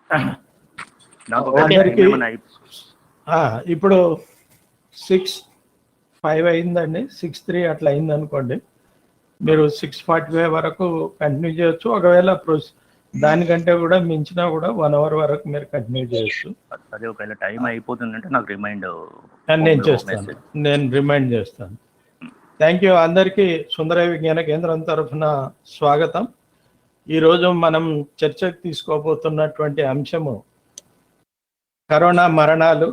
అందరికి ఇప్పుడు 6:05 అయిందండి, 6:03 అట్లా అయింది అనుకోండి. మీరు 6:45 వరకు కంటిన్యూ చేయొచ్చు. ఒకవేళ దానికంటే కూడా మించినా కూడా 1 అవర్ వరకు మీరు కంటిన్యూ చేయొచ్చు. అదే ఒకవేళ టైం అయిపోతుందంటే నాకు నేను రిమైండ్ చేస్తాను. Thank you. అందరికీ సుందర విజ్ఞాన కేంద్రం తరఫున స్వాగతం. ఈరోజు మనం చర్చకు తీసుకోబోతున్నటువంటి అంశము కరోనా మరణాలు,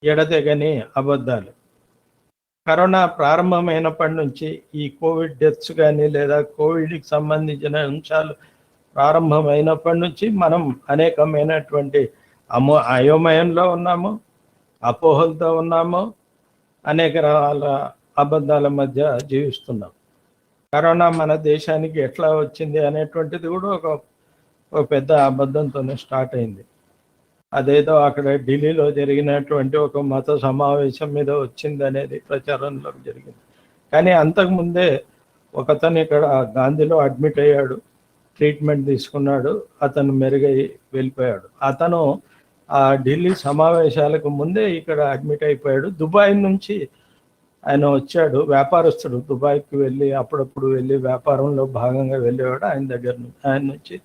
ఎడతెగని అబద్ధాలు. కరోనా ప్రారంభమైనప్పటి నుంచి ఈ కోవిడ్ డెత్స్ కానీ లేదా కోవిడ్కి సంబంధించిన అంశాలు ప్రారంభమైనప్పటి నుంచి మనం అనేకమైనటువంటి అయోమయంలో ఉన్నాము, అపోహలతో ఉన్నాము, అనేక రకాల అబద్ధాల మధ్య జీవిస్తున్నాం. కరోనా మన దేశానికి ఎట్లా వచ్చింది అనేటువంటిది కూడా ఒక పెద్ద అబద్ధంతోనే స్టార్ట్ అయింది. అదేదో అక్కడ ఢిల్లీలో జరిగినటువంటి ఒక మత సమావేశం మీద వచ్చింది అనేది ప్రచారంలో జరిగింది. కానీ అంతకుముందే ఒకతను ఇక్కడ గాంధీలో అడ్మిట్ అయ్యాడు, ట్రీట్మెంట్ తీసుకున్నాడు, అతను మెరుగై వెళ్ళిపోయాడు. అతను ఆ ఢిల్లీ సమావేశాలకు ముందే ఇక్కడ అడ్మిట్ అయిపోయాడు. దుబాయ్ నుంచి ఆయన వచ్చాడు, వ్యాపారస్తుడు. దుబాయ్కి వెళ్ళి అప్పుడప్పుడు వెళ్ళి వ్యాపారంలో భాగంగా వెళ్ళేవాడు. ఆయన నుంచి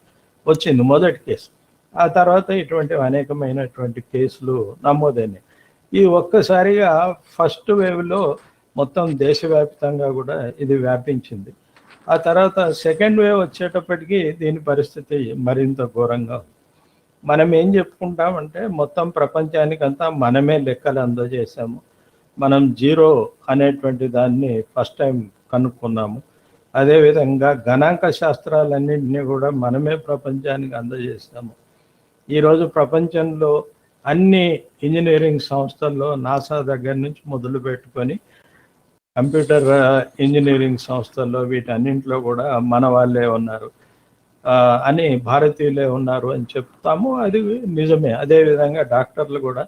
వచ్చింది మొదటి కేసు. ఆ తర్వాత ఇటువంటి అనేకమైనటువంటి కేసులు నమోదైనాయి. ఈ ఒక్కసారిగా ఫస్ట్ వేవ్లో మొత్తం దేశవ్యాప్తంగా కూడా ఇది వ్యాపించింది. ఆ తర్వాత సెకండ్ వేవ్ వచ్చేటప్పటికి దీని పరిస్థితి మరింత ఘోరంగా ఉంది. మనం ఏం చెప్పుకుంటామంటే మొత్తం ప్రపంచానికంతా మనమే లెక్కలు అందజేసాము. మనం 0 అనేటువంటి దాన్ని ఫస్ట్ టైం కనుక్కున్నాము. అదేవిధంగా గణాంక శాస్త్రాలన్నింటినీ కూడా మనమే ప్రపంచానికి అందజేస్తాము. ఈరోజు ప్రపంచంలో అన్ని ఇంజనీరింగ్ సంస్థల్లో నాసా దగ్గర నుంచి మొదలు పెట్టుకొని కంప్యూటర్ ఇంజనీరింగ్ సంస్థల్లో వీటన్నింటిలో కూడా మన వాళ్ళే ఉన్నారు అని, భారతీయులే ఉన్నారు అని చెప్తాము. అది నిజమే. అదేవిధంగా డాక్టర్లు కూడా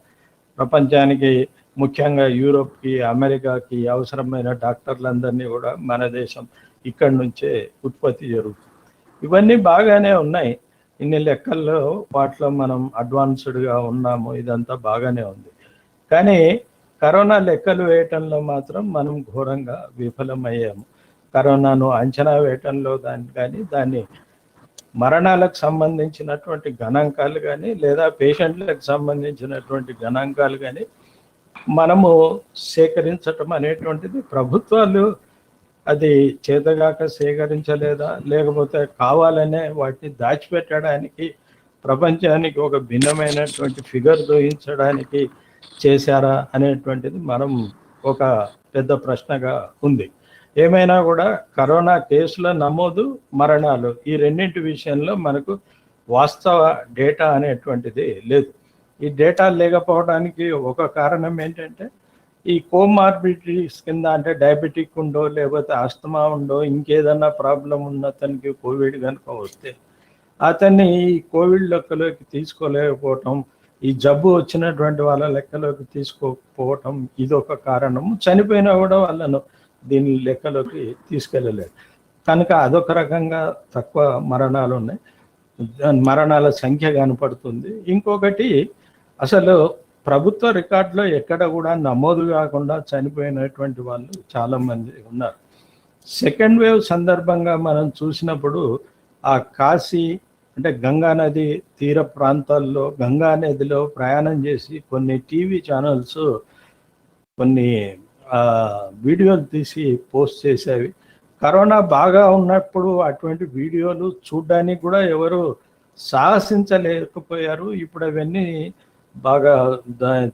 ప్రపంచానికి, ముఖ్యంగా యూరోప్కి, అమెరికాకి అవసరమైన డాక్టర్లందరినీ కూడా మన దేశం ఇక్కడి నుంచే ఉత్పత్తి జరుగుతుంది. ఇవన్నీ బాగానే ఉన్నాయి. ఇన్ని లెక్కల్లో వాటిలో మనం అడ్వాన్స్డ్గా ఉన్నాము. ఇదంతా బాగానే ఉంది. కానీ కరోనా లెక్కలు వేయటంలో మాత్రం మనం ఘోరంగా విఫలమయ్యాము. కరోనాను అంచనా వేయటంలో దాని మరణాలకు సంబంధించినటువంటి గణాంకాలు కానీ లేదా పేషెంట్లకు సంబంధించినటువంటి గణాంకాలు కానీ మనము సేకరించటం అనేటువంటిది ప్రభుత్వాలు అది చేతగాక సేకరించలేదా, లేకపోతే కావాలనే వాటిని దాచిపెట్టడానికి, ప్రపంచానికి ఒక భిన్నమైనటువంటి ఫిగర్ దోయించడానికి చేశారా అనేటువంటిది మనం ఒక పెద్ద ప్రశ్నగా ఉంది. ఏమైనా కూడా కరోనా కేసుల నమోదు, మరణాలు ఈ రెండింటి విషయంలో మనకు వాస్తవ డేటా అనేటువంటిది లేదు. ఈ డేటా లేకపోవడానికి ఒక కారణం ఏంటంటే ఈ కోమార్బిడిటీస్ కింద, అంటే డయాబెటిక్ ఉండో లేకపోతే ఆస్తమా ఉండో ఇంకేదన్నా ప్రాబ్లం ఉన్న అతనికి కోవిడ్ కనుక వస్తే అతన్ని ఈ కోవిడ్ లెక్కలోకి తీసుకోలేకపోవటం, ఈ జబ్బు వచ్చినటువంటి వాళ్ళ లెక్కలోకి తీసుకోకపోవటం ఇది ఒక కారణము. చనిపోయినా కూడా వాళ్ళను దీని లెక్కలోకి తీసుకెళ్ళలేదు కనుక అదొక రకంగా తక్కువ మరణాలు ఉన్నాయి, మరణాల సంఖ్య కనపడుతుంది. ఇంకొకటి, అసలు ప్రభుత్వ రికార్డులో ఎక్కడ కూడా నమోదు కాకుండా చనిపోయినటువంటి వాళ్ళు చాలామంది ఉన్నారు. సెకండ్ వేవ్ సందర్భంగా మనం చూసినప్పుడు ఆ కాశీ అంటే గంగా నది తీర ప్రాంతాల్లో గంగా నదిలో ప్రయాణం చేసి కొన్ని టీవీ ఛానల్స్ కొన్ని వీడియోలు తీసి పోస్ట్ చేసేవి. కరోనా బాగా ఉన్నప్పుడు అటువంటి వీడియోలు చూడడానికి కూడా ఎవరు సాహసించలేకపోయారు. ఇప్పుడు అవన్నీ బాగా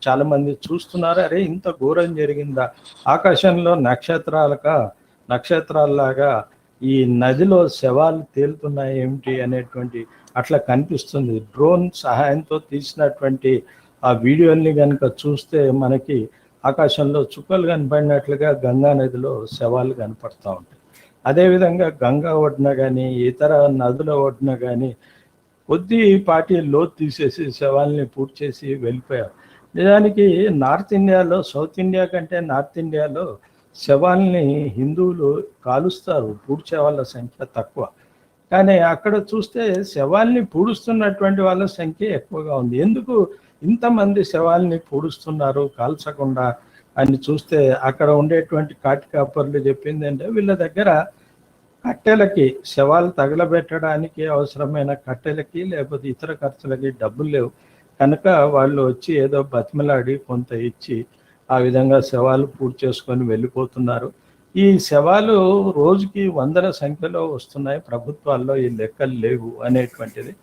చాలామంది చూస్తున్నారు. అరే ఇంత ఘోరం జరిగిందా, ఆకాశంలో నక్షత్రాల్లాగా ఈ నదిలో శవాలు తేలుతున్నాయి ఏమిటి అనేటువంటి అట్లా కనిపిస్తుంది. డ్రోన్ సహాయంతో తీసినటువంటి ఆ వీడియోల్ని కనుక చూస్తే మనకి ఆకాశంలో చుక్కలు కనపడినట్లుగా గంగా నదిలో శవాలు కనపడుతూ ఉంటాయి. అదేవిధంగా గంగా ఒడ్డున కానీ ఇతర నదుల ఒడ్డున కానీ కొద్దిపాటి లోతు తీసేసి శవాల్ని పూర్తి చేసి వెళ్ళిపోయారు. నిజానికి నార్త్ ఇండియాలో, సౌత్ ఇండియా కంటే నార్త్ ఇండియాలో శవాల్ని హిందువులు కాలుస్తారు, పూడ్చే వాళ్ళ సంఖ్య తక్కువ. కానీ అక్కడ చూస్తే శవాల్ని పూడుస్తున్నటువంటి వాళ్ళ సంఖ్య ఎక్కువగా ఉంది. ఎందుకు ఇంతమంది శవాల్ని పూడుస్తున్నారు కాల్చకుండా అని చూస్తే అక్కడ ఉండేటువంటి కాటికాపర్లు చెప్పింది అంటే వీళ్ళ దగ్గర కట్టెలకి, శవాలు తగలబెట్టడానికి అవసరమైన కట్టెలకి లేకపోతే ఇతర ఖర్చులకి డబ్బులు లేవు కనుక వాళ్ళు వచ్చి ఏదో బతిమలాడి కొంత ఇచ్చి ఆ విధంగా శవాలు పూర్తి చేసుకొని వెళ్ళిపోతున్నారు. ఈ శవాలు రోజుకి వందల సంఖ్యలో వస్తున్నాయి, ప్రభుత్వాల్లో ఈ లెక్కలు లేవు అనేటువంటిది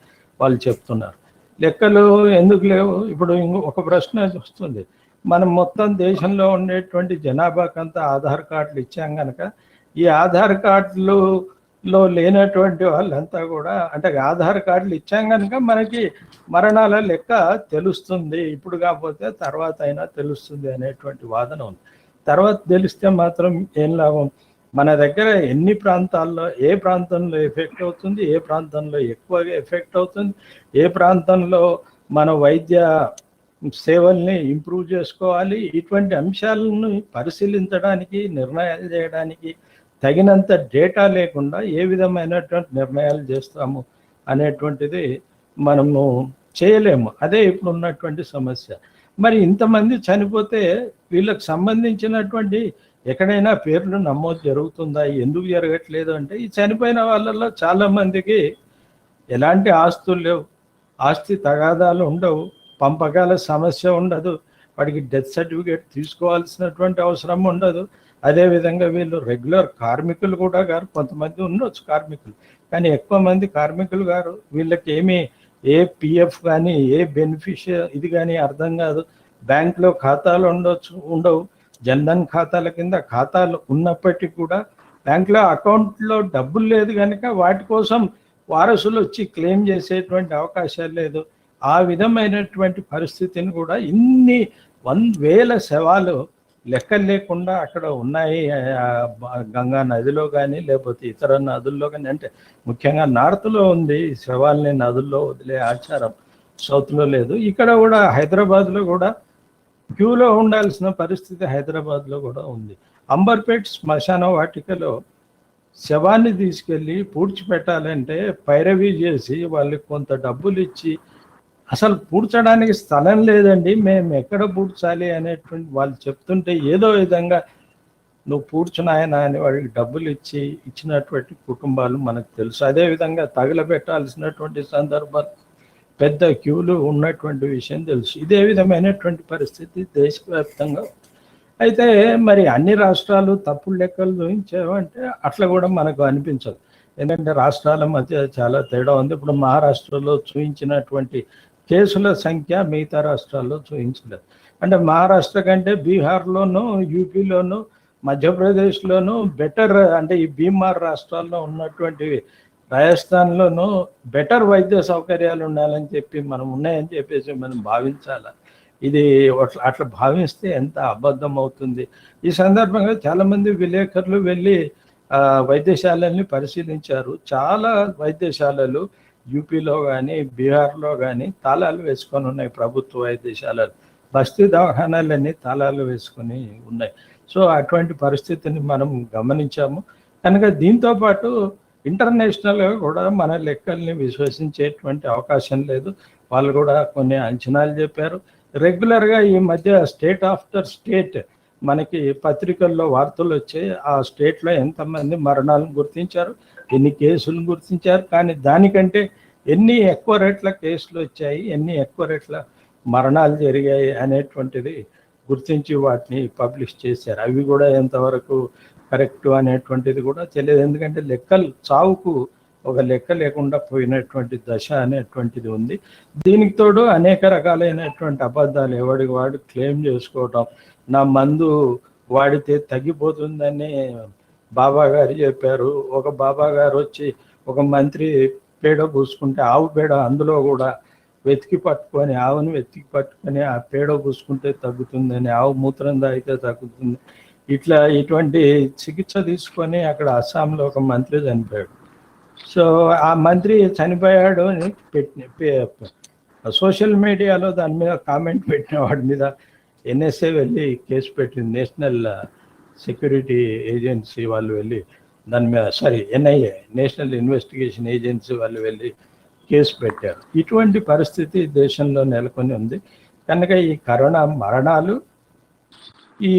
వాళ్ళు చెప్తున్నారు. లెక్కలు ఎందుకు లేవు? ఇప్పుడు ఒక ప్రశ్న వస్తుంది, మనం మొత్తం దేశంలో ఉండేటువంటి జనాభాకంతా ఆధార్ కార్డులు ఇచ్చాం కనుక ఈ ఆధార్ కార్డులలో లేనటువంటి వాళ్ళంతా కూడా, అంటే ఆధార్ కార్డులు ఇచ్చాం కనుక మనకి మరణాల లెక్క తెలుస్తుంది, ఇప్పుడు కాకపోతే తర్వాత అయినా తెలుస్తుంది అనేటువంటి వాదన ఉంది. తర్వాత తెలిస్తే మాత్రం ఏం లాభం? మన దగ్గర ఎన్ని ప్రాంతాల్లో ఏ ప్రాంతంలో ఎఫెక్ట్ అవుతుంది, ఏ ప్రాంతంలో ఎక్కువగా ఎఫెక్ట్ అవుతుంది, ఏ ప్రాంతంలో మన వైద్య సేవల్ని ఇంప్రూవ్ చేసుకోవాలి, ఇటువంటి అంశాలను పరిశీలించడానికి, నిర్ణయాలు చేయడానికి తగినంత డేటా లేకుండా ఏ విధమైనటువంటి నిర్ణయాలు చేస్తాము అనేటువంటిది మనము చేయలేము. అదే ఇప్పుడు ఉన్నటువంటి సమస్య. మరి ఇంతమంది చనిపోతే వీళ్ళకి సంబంధించినటువంటి ఎక్కడైనా పేర్లు నమోదు జరుగుతుందా? ఎందుకు జరగట్లేదు అంటే ఈ చనిపోయిన వాళ్ళల్లో చాలా మందికి ఎలాంటి ఆస్తులు లేవు, ఆస్తి తగాదాలు ఉండవు, పంపకాల సమస్య ఉండదు, వాడికి డెత్ సర్టిఫికేట్ తీసుకోవాల్సినటువంటి అవసరం ఉండదు. అదేవిధంగా వీళ్ళు రెగ్యులర్ కార్మికులు కూడా గారు, కొంతమంది ఉండొచ్చు కార్మికులు, కానీ ఎక్కువ మంది కార్మికులు గారు, వీళ్ళకి ఏమీ ఏ పిఎఫ్ కానీ ఏ బెనిఫిషియర్ ఇది కానీ అర్థం కాదు. బ్యాంకులో ఖాతాలు ఉండవు, జన్ధన్ ఖాతాల కింద ఖాతాలు ఉన్నప్పటికీ కూడా బ్యాంకులో అకౌంట్లో డబ్బులు లేదు కనుక వాటి కోసం వారసులు వచ్చి క్లెయిమ్ చేసేటువంటి అవకాశాలు లేదు. ఆ విధమైనటువంటి పరిస్థితిని కూడా ఇన్ని వేల శవాలు లెక్కలు లేకుండా అక్కడ ఉన్నాయి, గంగా నదిలో కానీ లేకపోతే ఇతర నదుల్లో కానీ. అంటే ముఖ్యంగా నార్త్లో ఉంది శవాల్ని నదుల్లో వదిలే ఆచారం, సౌత్లో లేదు. ఇక్కడ కూడా హైదరాబాద్లో కూడా క్యూలో ఉండాల్సిన పరిస్థితి హైదరాబాద్లో కూడా ఉంది. అంబర్పేట్ శ్మశాన వాటికలో శవాన్ని తీసుకెళ్ళి పూడ్చిపెట్టాలంటే పైరవీ చేసి వాళ్ళకి కొంత డబ్బులు ఇచ్చి, అసలు పూడ్చడానికి స్థలం లేదండి, మేము ఎక్కడ పూడ్చాలి అనేటువంటి వాళ్ళు చెప్తుంటే ఏదో విధంగా నువ్వు పూడ్చునాయన అని వాడికి డబ్బులు ఇచ్చినటువంటి కుటుంబాలు మనకు తెలుసు. అదేవిధంగా తగలబెట్టాల్సినటువంటి సందర్భాలు పెద్ద క్యూలు ఉన్నటువంటి విషయం తెలుసు. ఇదే విధమైనటువంటి పరిస్థితి దేశవ్యాప్తంగా. అయితే మరి అన్ని రాష్ట్రాలు తప్పుడు లెక్కలు చూపించావంటే అట్లా కూడా మనకు అనిపించదు, ఎందుకంటే రాష్ట్రాల మధ్య చాలా తేడా ఉంది. ఇప్పుడు మహారాష్ట్రలో చూపించినటువంటి కేసుల సంఖ్య మిగతా రాష్ట్రాల్లో చూపించలేదు. అంటే మహారాష్ట్ర కంటే బీహార్లోనూ, యూపీలోనూ, మధ్యప్రదేశ్లోనూ బెటర్, అంటే ఈ బీమార్ రాష్ట్రాల్లో ఉన్నటువంటివి రాజస్థాన్లోనూ బెటర్ వైద్య సౌకర్యాలు ఉండాలని చెప్పి మనం ఉన్నాయని చెప్పేసి మనం భావించాలి. ఇది అట్లా భావిస్తే ఎంత అబద్ధం అవుతుంది. ఈ సందర్భంగా చాలామంది విలేకరులు వెళ్ళి వైద్యశాలల్ని పరిశీలించారు. చాలా వైద్యశాలలు యూపీలో కానీ బీహార్లో కానీ తాళాలు వేసుకొని ఉన్నాయి, ప్రభుత్వ వైద్యశాలలు. బస్తీ దవాఖానాలన్నీ తాళాలు వేసుకొని ఉన్నాయి. సో అటువంటి పరిస్థితిని మనం గమనించాము. కనుక దీంతో పాటు ఇంటర్నేషనల్గా కూడా మన లెక్కల్ని విశ్వసించేటువంటి అవకాశం లేదు. వాళ్ళు కూడా కొన్ని అంచనాలు చెప్పారు. రెగ్యులర్గా ఈ మధ్య స్టేట్ ఆఫ్టర్ స్టేట్ మనకి పత్రికల్లో వార్తలు వచ్చాయి. ఆ స్టేట్లో ఎంతమంది మరణాలను గుర్తించారు, ఎన్ని కేసులను గుర్తించారు, కానీ దానికంటే ఎన్ని ఎక్కువ రేట్ల కేసులు వచ్చాయి, ఎన్ని ఎక్కువ రేట్ల మరణాలు జరిగాయి అనేటువంటిది గుర్తించి వాటిని పబ్లిష్ చేశారు. అవి కూడా ఎంతవరకు కరెక్ట్ అనేటువంటిది కూడా తెలియదు, ఎందుకంటే లెక్కలు చావుకు ఒక లెక్క లేకుండా పోయినటువంటి దశ అనేటువంటిది ఉంది. దీనికి తోడు అనేక రకాలైనటువంటి అబద్ధాలు, ఎవడికి వాడు క్లెయిమ్ చేసుకోవటం. నా మందు వాడితే తగ్గిపోతుందని బాబా గారు చెప్పారు. ఒక బాబా గారు వచ్చి ఒక మంత్రి పేడ పూసుకుంటే ఆవు పేడ అందులో కూడా ఆవును వెతికి పట్టుకొని ఆ పేడ పూసుకుంటే తగ్గుతుందని, ఆవు మూత్రం తాగితే తగ్గుతుంది, ఇటువంటి చికిత్స తీసుకొని అక్కడ అస్సాంలో ఒక మంత్రి చనిపోయాడు. సో ఆ మంత్రి చనిపోయాడు అని సోషల్ మీడియాలో దాని మీద కామెంట్ పెట్టిన వాడి మీద ఎన్ఎస్ఏ వెళ్ళి కేసు పెట్టింది, నేషనల్ సెక్యూరిటీ ఏజెన్సీ వాళ్ళు వెళ్ళి దాని మీద ఎన్ఐఏ, నేషనల్ ఇన్వెస్టిగేషన్ ఏజెన్సీ వాళ్ళు వెళ్ళి కేసు పెట్టారు. ఇటువంటి పరిస్థితి దేశంలో నెలకొని ఉంది. కనుక ఈ కరోనా మరణాలు, ఈ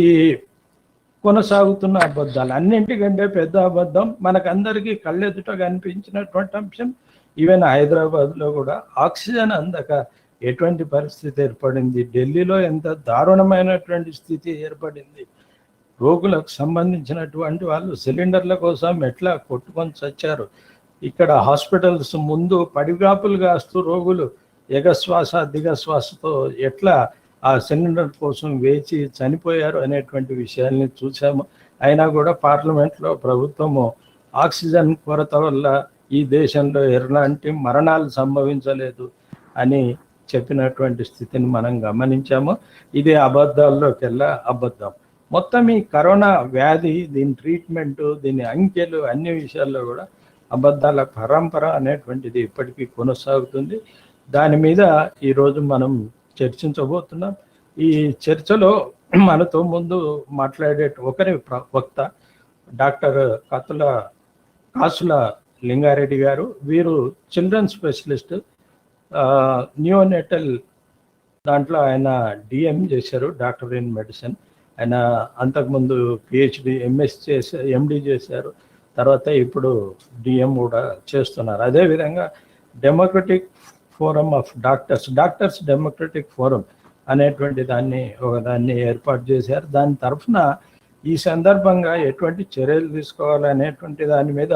కొనసాగుతున్న అబద్ధాలు, అన్నింటికంటే పెద్ద అబద్ధం మనకందరికీ కళ్ళెదుట కనిపించినటువంటి అంశం, ఈవెన్ హైదరాబాద్లో కూడా ఆక్సిజన్ అందక ఎటువంటి పరిస్థితి ఏర్పడింది, ఢిల్లీలో ఎంత దారుణమైనటువంటి స్థితి ఏర్పడింది, రోగులకు సంబంధించినటువంటి వాళ్ళు సిలిండర్ల కోసం ఎట్లా కొట్టుకొని చచ్చారు, ఇక్కడ హాస్పిటల్స్ ముందు పడిగాపులు కాస్తూ రోగులు ఎగశ్వాస దిగశ్వాసతో ఎట్లా ఆ సిలిండర్ కోసం వేచి చనిపోయారు అనేటువంటి విషయాల్ని చూసాము. అయినా కూడా పార్లమెంట్లో ప్రభుత్వము ఆక్సిజన్ కొరత వల్ల ఈ దేశంలో ఎలాంటి మరణాలు సంభవించలేదు అని చెప్పినటువంటి స్థితిని మనం గమనించాము. ఇది అబద్ధాల్లోకెల్లా అబద్ధం. మొత్తం ఈ కరోనా వ్యాధి, దీని ట్రీట్మెంటు, దీని అంకెలు, అన్ని విషయాల్లో కూడా అబద్ధాల పరంపర అనేటువంటిది ఇప్పటికీ కొనసాగుతుంది. దాని మీద ఈరోజు మనం చర్చించబోతున్నాం. ఈ చర్చలో మనతో ముందు మాట్లాడే ఒకరి వక్త డాక్టర్ కాసుల లింగారెడ్డి గారు. వీరు చిల్డ్రన్ స్పెషలిస్ట్, న్యూనేటల్ దాంట్లో ఆయన డిఎం చేశారు, డాక్టర్ ఇన్ మెడిసిన్. ఆయన అంతకుముందు పిహెచ్డి, ఎంఎస్ చేశారు, ఎండి చేశారు, తర్వాత ఇప్పుడు డిఎం కూడా చేస్తున్నారు. అదేవిధంగా democratic forum of doctors democratic forum అనేటువంటి ఒకదాన్ని ఏర్పాటు చేశారు. దాని తరఫున ఈ సందర్భంగా ఎటువంటి చర్యలు తీసుకోవాలనేటువంటి దాని మీద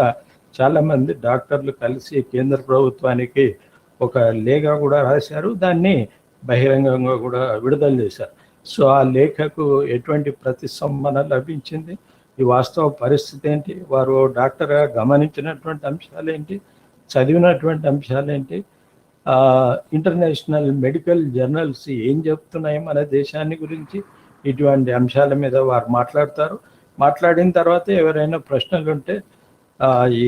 చాలామంది డాక్టర్లు కలిసి కేంద్ర ప్రభుత్వానికి ఒక లేఖ కూడా రాశారు. దాన్ని బహిరంగంగా కూడా విడుదల చేశారు. సో ఆ లేఖకు ఎటువంటి ప్రతిస్పందన లభించింది, ఈ వాస్తవ పరిస్థితి ఏంటి, వారు డాక్టర్గా గమనించినటువంటి అంశాలు ఏంటి, చదివినటువంటి అంశాలు ఏంటి, ఇంటర్నేషనల్ మెడికల్ జర్నల్స్ ఏం చెప్తున్నాయి మన దేశాన్ని గురించి, ఇటువంటి అంశాల మీద వారు మాట్లాడతారు. మాట్లాడిన తర్వాత ఎవరైనా ప్రశ్నలు ఉంటే ఈ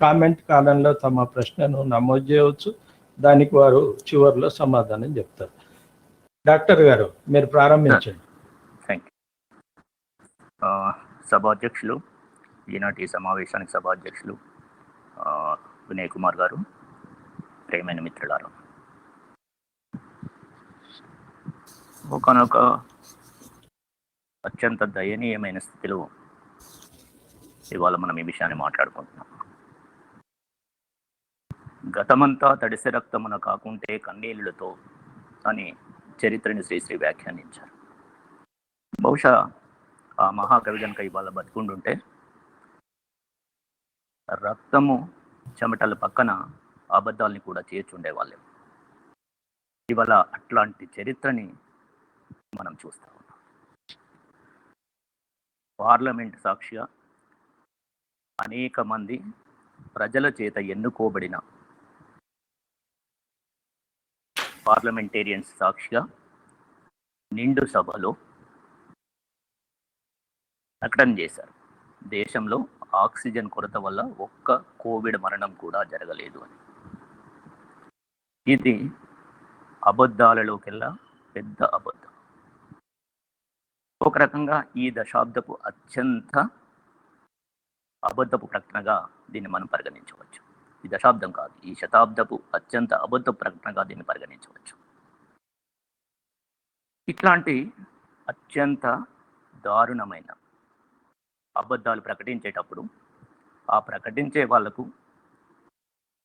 కామెంట్ కాలంలో తమ ప్రశ్నను నమోదు చేయవచ్చు. దానికి వారు చివరిలో సమాధానం చెప్తారు. డాక్టర్ గారు, మీరు ప్రారంభించండి. Thank you. సభాధ్యక్షులు, ఈనాటి సమావేశానికి సభాధ్యక్షులు వినయ్ కుమార్ గారు, ప్రేమైన మిత్రులారా, ఒకనొక అత్యంత దయనీయమైన స్థితిలో ఇవాళ మనం ఈ విషయాన్ని మాట్లాడుకుంటున్నాం. గతమంతా తడిసి రక్తమున కాకుంటే కన్నీళ్ళతో అని చరిత్రని శ్రీశ్రీ వ్యాఖ్యానించారు. బహుశా ఆ మహాకవి కనుక ఇవాళ బతుకుండుంటే రక్తము చెమటల పక్కన అబద్ధాలని కూడా చేర్చుండేవాళ్ళే. ఇవాళ అట్లాంటి చరిత్రని మనం చూస్తా ఉన్నాం. పార్లమెంట్ సాక్షిగా అనేక మంది ప్రజల చేత ఎన్నుకోబడిన పార్లమెంటేరియన్స్ సాక్షిగా నిండు సభలో ప్రకటన చేశారు, దేశంలో ఆక్సిజన్ కొరత వల్ల ఒక్క కోవిడ్ మరణం కూడా జరగలేదు అని. ఇది అబద్ధాలలోకెల్లా పెద్ద అబద్ధం. ఒక రకంగా ఈ దశాబ్దపు అత్యంత అబద్ధపు ప్రకటనగా దీన్ని మనం పరిగణించవచ్చు. ఈ దశాబ్దం కాదు, ఈ శతాబ్దపు అత్యంత అబద్ధ ప్రకటనగా దీన్ని పరిగణించవచ్చు. ఇట్లాంటి అత్యంత దారుణమైన అబద్ధాలు ప్రకటించేటప్పుడు ఆ ప్రకటించే వాళ్లకు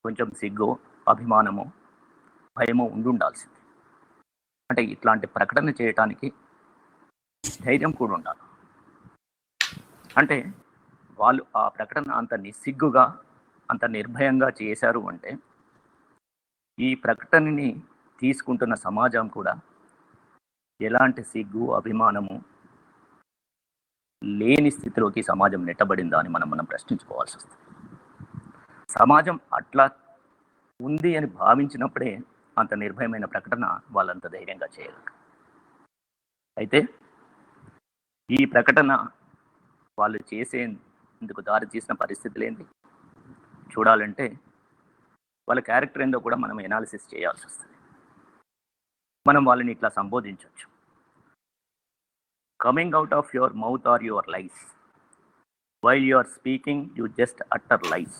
కొంచెం సిగ్గు, అభిమానము, భయము ఉండాల్సింది. అంటే ఇట్లాంటి ప్రకటన చేయటానికి ధైర్యం కూడా ఉండాలి. అంటే వాళ్ళు ఆ ప్రకటన అంత నిస్సిగ్గుగా, అంత నిర్భయంగా చేశారు అంటే ఈ ప్రకటనని తీసుకుంటున్న సమాజం కూడా ఎలాంటి సిగ్గు, అభిమానము లేని స్థితిలోకి సమాజం నెట్టబడిందా అని మనం ప్రశ్నించుకోవాల్సి వస్తుంది. సమాజం అట్లా ఉంది అని భావించినప్పుడే అంత నిర్భయమైన ప్రకటన వాళ్ళంత ధైర్యంగా చేయగలరు. అయితే ఈ ప్రకటన వాళ్ళు చేసేందుకు దారి తీసిన పరిస్థితులు ఏంటి చూడాలంటే వాళ్ళ క్యారెక్టర్ ఏందో కూడా మనం ఎనాలిసిస్ చేయాల్సి వస్తుంది. మనం వాళ్ళని ఇట్లా సంబోధించవచ్చు: coming out of your mouth or your life, While you are speaking, you just utter lies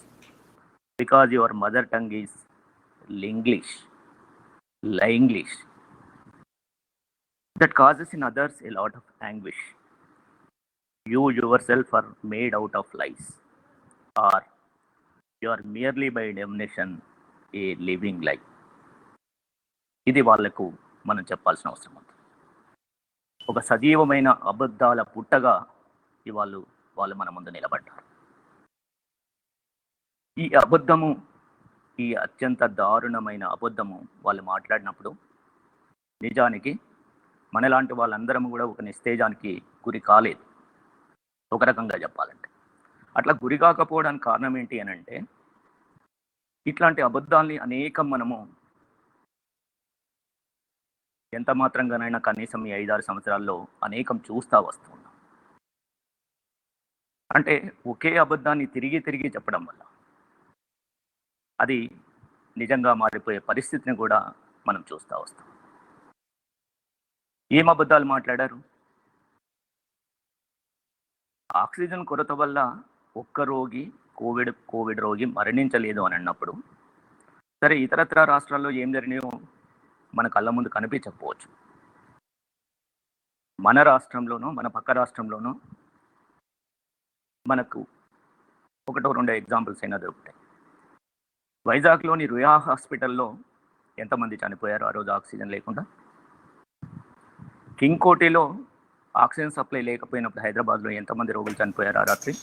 because your mother tongue is Linglish, Linglish. That causes in others a lot of anguish. You yourself are made out of lies, or you are merely by definition a living lie. ఇది వాళ్లకు మనం చెప్పాల్సిన అవసరం ఉంది. ఒక సజీవమైన అబద్ధాల పుట్టగా వాళ్ళు మన ముందు నిలబడ్డారు. ఈ అబద్ధము, ఈ అత్యంత దారుణమైన అబద్ధము వాళ్ళు మాట్లాడినప్పుడు నిజానికి మనలాంటి వాళ్ళందరం కూడా ఒక నిస్తేజానికి గురి కాలేదు. ఒక రకంగా చెప్పాలంటే అట్లా గురి కాకపోవడానికి కారణం ఏంటి అని అంటే, ఇట్లాంటి అబద్ధాల్ని అనేకం మనము ఎంత మాత్రంగానైనా కనీసం ఈ 5-6 సంవత్సరాల్లో అనేకం చూస్తూ వస్తున్నాం. అంటే ఒకే అబద్ధాన్ని తిరిగి తిరిగి చెప్పడం వల్ల అది నిజంగా మారిపోయే పరిస్థితిని కూడా మనం చూస్తూ వస్తాం. ఏం అబద్ధాలు మాట్లాడారు? ఆక్సిజన్ కొరత వల్ల ఒక్క రోగి కోవిడ్ రోగి మరణించలేదు అని అన్నప్పుడు, సరే ఇతరత్ర రాష్ట్రాల్లో ఏం జరిగినాయో మన కళ్ళ ముందు కనిపించకపోవచ్చు. మన రాష్ట్రంలోనో మన పక్క రాష్ట్రంలోనో మనకు 1-2 ఎగ్జాంపుల్స్ అయినా దొరుకుతాయి. వైజాగ్లోని రుయా హాస్పిటల్లో ఎంతమంది చనిపోయారు ఆ రోజు ఆక్సిజన్ లేకుండా? కింగ్ కోటిలో ఆక్సిజన్ సప్లై లేకపోయినప్పుడు హైదరాబాద్లో ఎంతమంది రోగులు చనిపోయారు ఆ రాత్రి?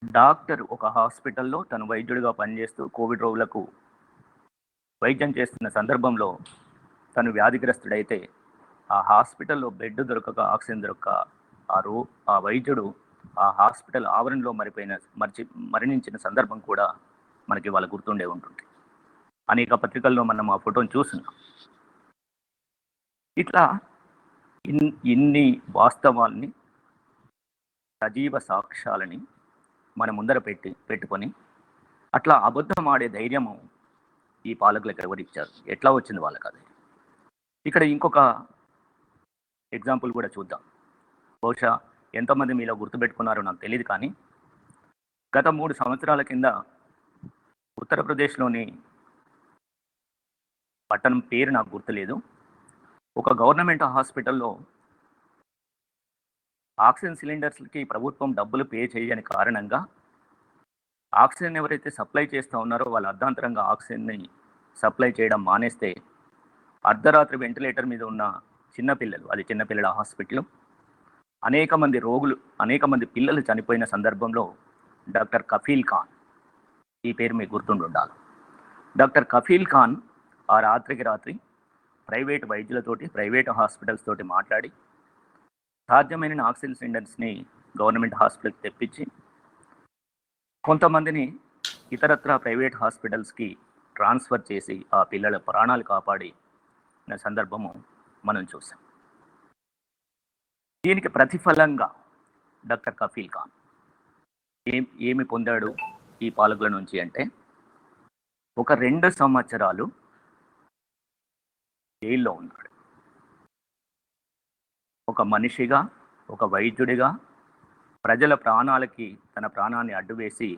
డాక్టర్ ఒక హాస్పిటల్లో తను వైద్యుడిగా పనిచేస్తూ కోవిడ్ రోగులకు వైద్యం చేస్తున్న సందర్భంలో తను వ్యాధిగ్రస్తుడైతే ఆ హాస్పిటల్లో బెడ్ దొరకక, ఆక్సిజన్ దొరకక ఆ వైద్యుడు ఆ హాస్పిటల్ ఆవరణలో మరణించిన సందర్భం కూడా మనకి వాళ్ళ గుర్తుండే ఉంటుంది. అనేక పత్రికల్లో మనం ఆ ఫోటోను చూస్తున్నాం. ఇట్లా ఇన్ని వాస్తవాల్ని, సజీవ సాక్ష్యాలని మన ముందర పెట్టుకొని అట్లా అబద్ధం ఆడే ధైర్యము ఈ పాలకులకు ఎవరిచ్చారు? ఎట్లా వచ్చింది వాళ్ళకి అది? ఇక్కడ ఇంకొక ఎగ్జాంపుల్ కూడా చూద్దాం. బహుశా ఎంతమంది మీలో గుర్తుపెట్టుకున్నారో నాకు తెలియదు, కానీ గత 3 సంవత్సరాల కింద ఉత్తరప్రదేశ్లోని పట్టణం పేరు నాకు గుర్తులేదు, ఒక గవర్నమెంట్ హాస్పిటల్లో ఆక్సిజన్ సిలిండర్స్కి ప్రభుత్వం డబ్బులు పే చేయని కారణంగా ఆక్సిజన్ ఎవరైతే సప్లై చేస్తూ ఉన్నారో వాళ్ళు అర్ధాంతరంగా ఆక్సిజన్ని సప్లై చేయడం మానేస్తే అర్ధరాత్రి వెంటిలేటర్ మీద ఉన్న చిన్నపిల్లలు, అది చిన్నపిల్లల హాస్పిటల్, అనేక మంది పిల్లలు చనిపోయిన సందర్భంలో డాక్టర్ కఫీల్ ఖాన్, ఈ పేరు మీకు గుర్తుండాలి. డాక్టర్ కఫీల్ ఖాన్ ఆ రాత్రికి రాత్రి ప్రైవేట్ వైద్యులతోటి, ప్రైవేట్ హాస్పిటల్స్ తోటి మాట్లాడి సాధ్యమైన ఆక్సిజన్ సిలిండర్స్ని గవర్నమెంట్ హాస్పిటల్కి తెప్పించి కొంతమందిని ఇతరత్ర ప్రైవేట్ హాస్పిటల్స్కి ట్రాన్స్ఫర్ చేసి ఆ పిల్లల ప్రాణాలు కాపాడిన సందర్భము మనం చూసాం. దీనికి ప్రతిఫలంగా డాక్టర్ కఫీల్ ఖాన్ ఏమి పొందాడు ఈ పాలకుల నుంచి అంటే, ఒక 2 సంవత్సరాలు జైల్లో ఉన్నాడు. ఒక మనిషిగా, ఒక వైద్యుడిగా ప్రజల ప్రాణాలకి తన ప్రాణాన్ని అడ్డువేసి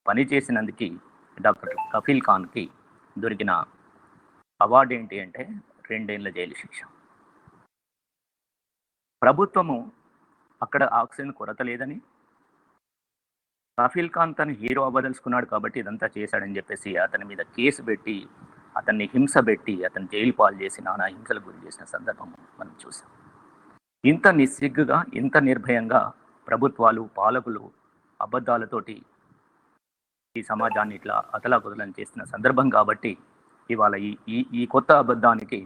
పనిచేసినందుకు డాక్టర్ కఫీల్ ఖాన్కి దొరికిన అవార్డు ఏంటి అంటే 2 ఏళ్ల జైలు శిక్ష. ప్రభుత్వము అక్కడ ఆక్సిజన్ కొరత లేదని, కఫీల్ ఖాన్ తను హీరో అవ్వదలుచుకున్నాడు కాబట్టి ఇదంతా చేశాడని చెప్పేసి అతని మీద కేసు పెట్టి, అతన్ని హింస పెట్టి, అతను జైలు పాలు చేసి నానా హింసలకు గురి చేసిన సందర్భం మనం చూసాం. ఇంత నిస్సిగ్గుగా, ఇంత నిర్భయంగా ప్రభుత్వాలు, పాలకులు అబద్ధాలతోటి ఈ సమాజాన్ని ఇట్లా అతలాకుతలం చేస్తున్న సందర్భం కాబట్టి ఇవాళ ఈ కొత్త అబద్ధానికి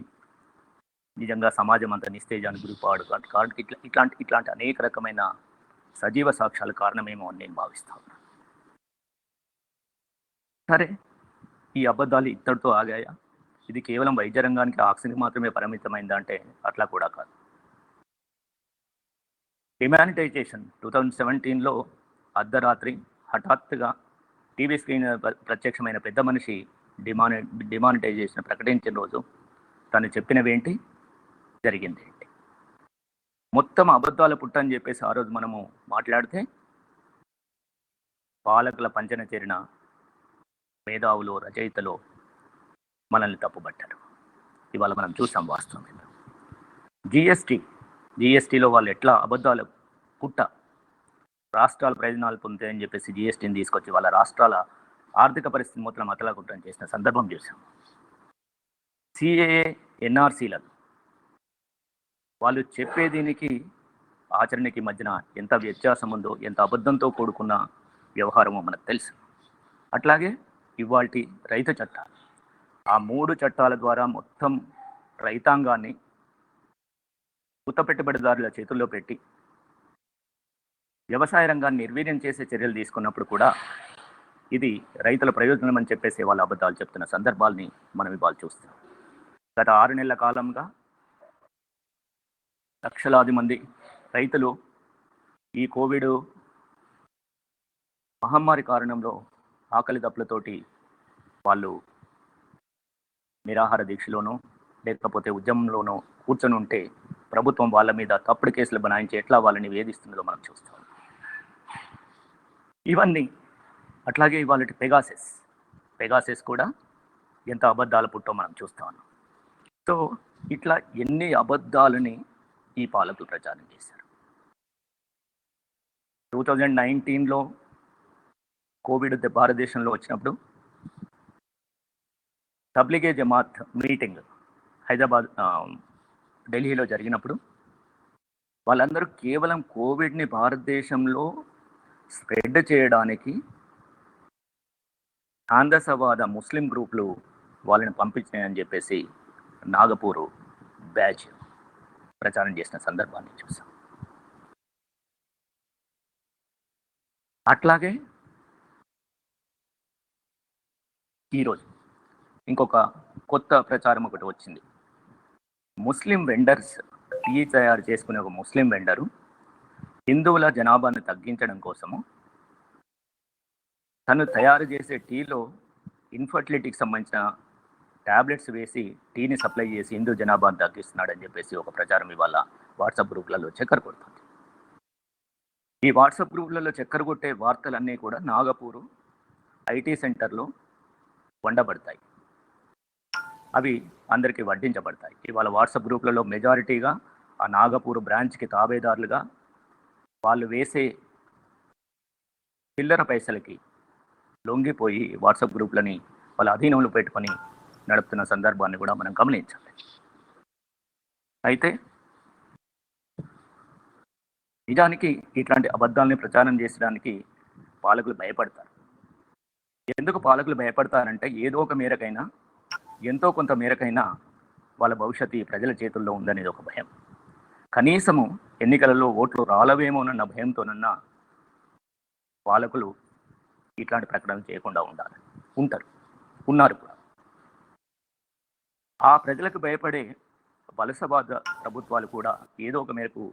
నిజంగా సమాజం అంతా నిస్తేజానికి గురిపాడు. కాబట్టి ఇట్లాంటి అనేక రకమైన సజీవ సాక్ష్యాల కారణమేమో అని నేను భావిస్తాను. సరే, ఈ అబద్ధాలు ఇత్తడితో ఆగాయా? ఇది కేవలం వైద్య రంగానికి, ఆక్సిజన్ మాత్రమే పరిమితమైందా అంటే అట్లా కూడా కాదు. డిమానిటైజేషన్ 2017లో అర్ధరాత్రి హఠాత్తుగా టీవీ స్క్రీన్ ప్రత్యక్షమైన పెద్ద మనిషి డిమానిటైజేషన్ ప్రకటించిన రోజు తను చెప్పినవేంటి, జరిగింది ఏంటి? మొత్తం అబద్ధాల పుట్ట అని చెప్పేసి ఆ రోజు మనము మాట్లాడితే పాలకుల పంచన చేరిన మేధావులు రచయితలు మనల్ని తప్పుపట్టారు. ఇవాళ మనం చూసాం వాస్తవం. జిఎస్టీలో వాళ్ళు ఎట్లా అబద్ధాల పుట్ట రాష్ట్రాల ప్రయోజనాలు పొందుతాయని చెప్పేసి జిఎస్టీని తీసుకొచ్చి వాళ్ళ రాష్ట్రాల ఆర్థిక పరిస్థితి మొత్తం అతలాకుతలం చేసిన సందర్భం చూసాం. సిఏఏ ఎన్ఆర్సీలను వాళ్ళు చెప్పే దీనికి ఆచరణకి మధ్యన ఎంత వ్యత్యాసం ఉందో, ఎంత అబద్ధంతో కూడుకున్న వ్యవహారమో మనకు తెలుసు. అట్లాగే ఇవాల్టి రైతు చట్టాలు, ఆ 3 చట్టాల ద్వారా మొత్తం రైతాంగాన్ని కొత్త పెట్టుబడిదారుల చేతుల్లో పెట్టి వ్యవసాయ రంగాన్ని నిర్వీర్యం చేసే చర్యలు తీసుకున్నప్పుడు కూడా ఇది రైతుల ప్రయోజనం అని చెప్పేసి వాళ్ళ అబద్ధాలు చెప్తున్న సందర్భాల్ని మనం ఇవాళ చూస్తున్నాం. గత 6 నెలల కాలంగా లక్షలాది మంది రైతులు ఈ కోవిడ్ మహమ్మారి కారణంలో ఆకలి దప్పులతోటి వాళ్ళు నిరాహార దీక్షలోనో లేకపోతే ఉద్యమంలోనో కూర్చొని ఉంటే ప్రభుత్వం వాళ్ళ మీద తప్పుడు కేసులు బనాయించి ఎట్లా వాళ్ళని వేధిస్తున్నదో మనం చూస్తాం. ఇవన్నీ అట్లాగే ఇవాళ పెగాసెస్ కూడా ఎంత అబద్ధాల పుట్టో మనం చూస్తాం. సో ఇట్లా ఎన్ని అబద్ధాలని ఈ పాలకులు ప్రచారం చేశారు. 2019లో కోవిడ్ భారతదేశంలో వచ్చినప్పుడు తబ్లిగే జమాత్ మీటింగ్ హైదరాబాద్ ఢిల్లీలో జరిగినప్పుడు వాళ్ళందరూ కేవలం కోవిడ్ని భారతదేశంలో స్ప్రెడ్ చేయడానికి ఆంధ్రసవాద ముస్లిం గ్రూపులు వాళ్ళని పంపించినాయని చెప్పేసి నాగపూర్ బ్యాచ్ ప్రచారం చేసిన సందర్భాన్ని చూసాం. అట్లాగే ఈరోజు ఇంకొక కొత్త ప్రచారం ఒకటి వచ్చింది. ముస్లిం వెండర్స్ టీ తయారు చేసుకునే ఒక ముస్లిం వెండరు హిందువుల జనాభాను తగ్గించడం కోసము తను తయారు చేసే టీలో ఇన్ఫర్టిలిటీకి సంబంధించిన ట్యాబ్లెట్స్ వేసి టీని సప్లై చేసి హిందూ జనాభాను తగ్గిస్తున్నాడని చెప్పేసి ఒక ప్రచారం ఇవాళ వాట్సాప్ గ్రూపులలో చక్కర కొడుతుంది. ఈ వాట్సాప్ గ్రూపులలో చక్కర కొట్టే వార్తలన్నీ కూడా నాగపూరు ఐటీ సెంటర్లో వండబడతాయి, అవి అందరికీ వడ్డించబడతాయి. ఇవాళ వాట్సాప్ గ్రూపులలో మెజారిటీగా ఆ నాగపూర్ బ్రాంచ్కి తాబేదారులుగా వాళ్ళు వేసే చిల్లర పైసలకి లొంగిపోయి వాట్సాప్ గ్రూపులని వాళ్ళ అధీనంలో పెట్టుకొని నడుపుతున్న సందర్భాన్ని కూడా మనం గమనించాలి. అయితే నిజానికి ఇట్లాంటి అబద్ధాలని ప్రచారం చేసడానికి పాలకులు భయపడతారు. ఎందుకు పాలకులు భయపడతారంటే ఏదో ఒక మేరకైనా ఎంతో కొంత మేరకైనా వాళ్ళ భవిష్యత్తు ఈ ప్రజల చేతుల్లో ఉందనేది ఒక భయం. కనీసము ఎన్నికలలో ఓట్లు రాలవేమోనన్న భయంతోనన్నా పాలకులు ఇట్లాంటి ప్రకటనలు చేయకుండా ఉన్నారు కూడా. ఆ ప్రజలకు భయపడే వలసవాద ప్రభుత్వాలు కూడా ఏదో ఒక మేరకు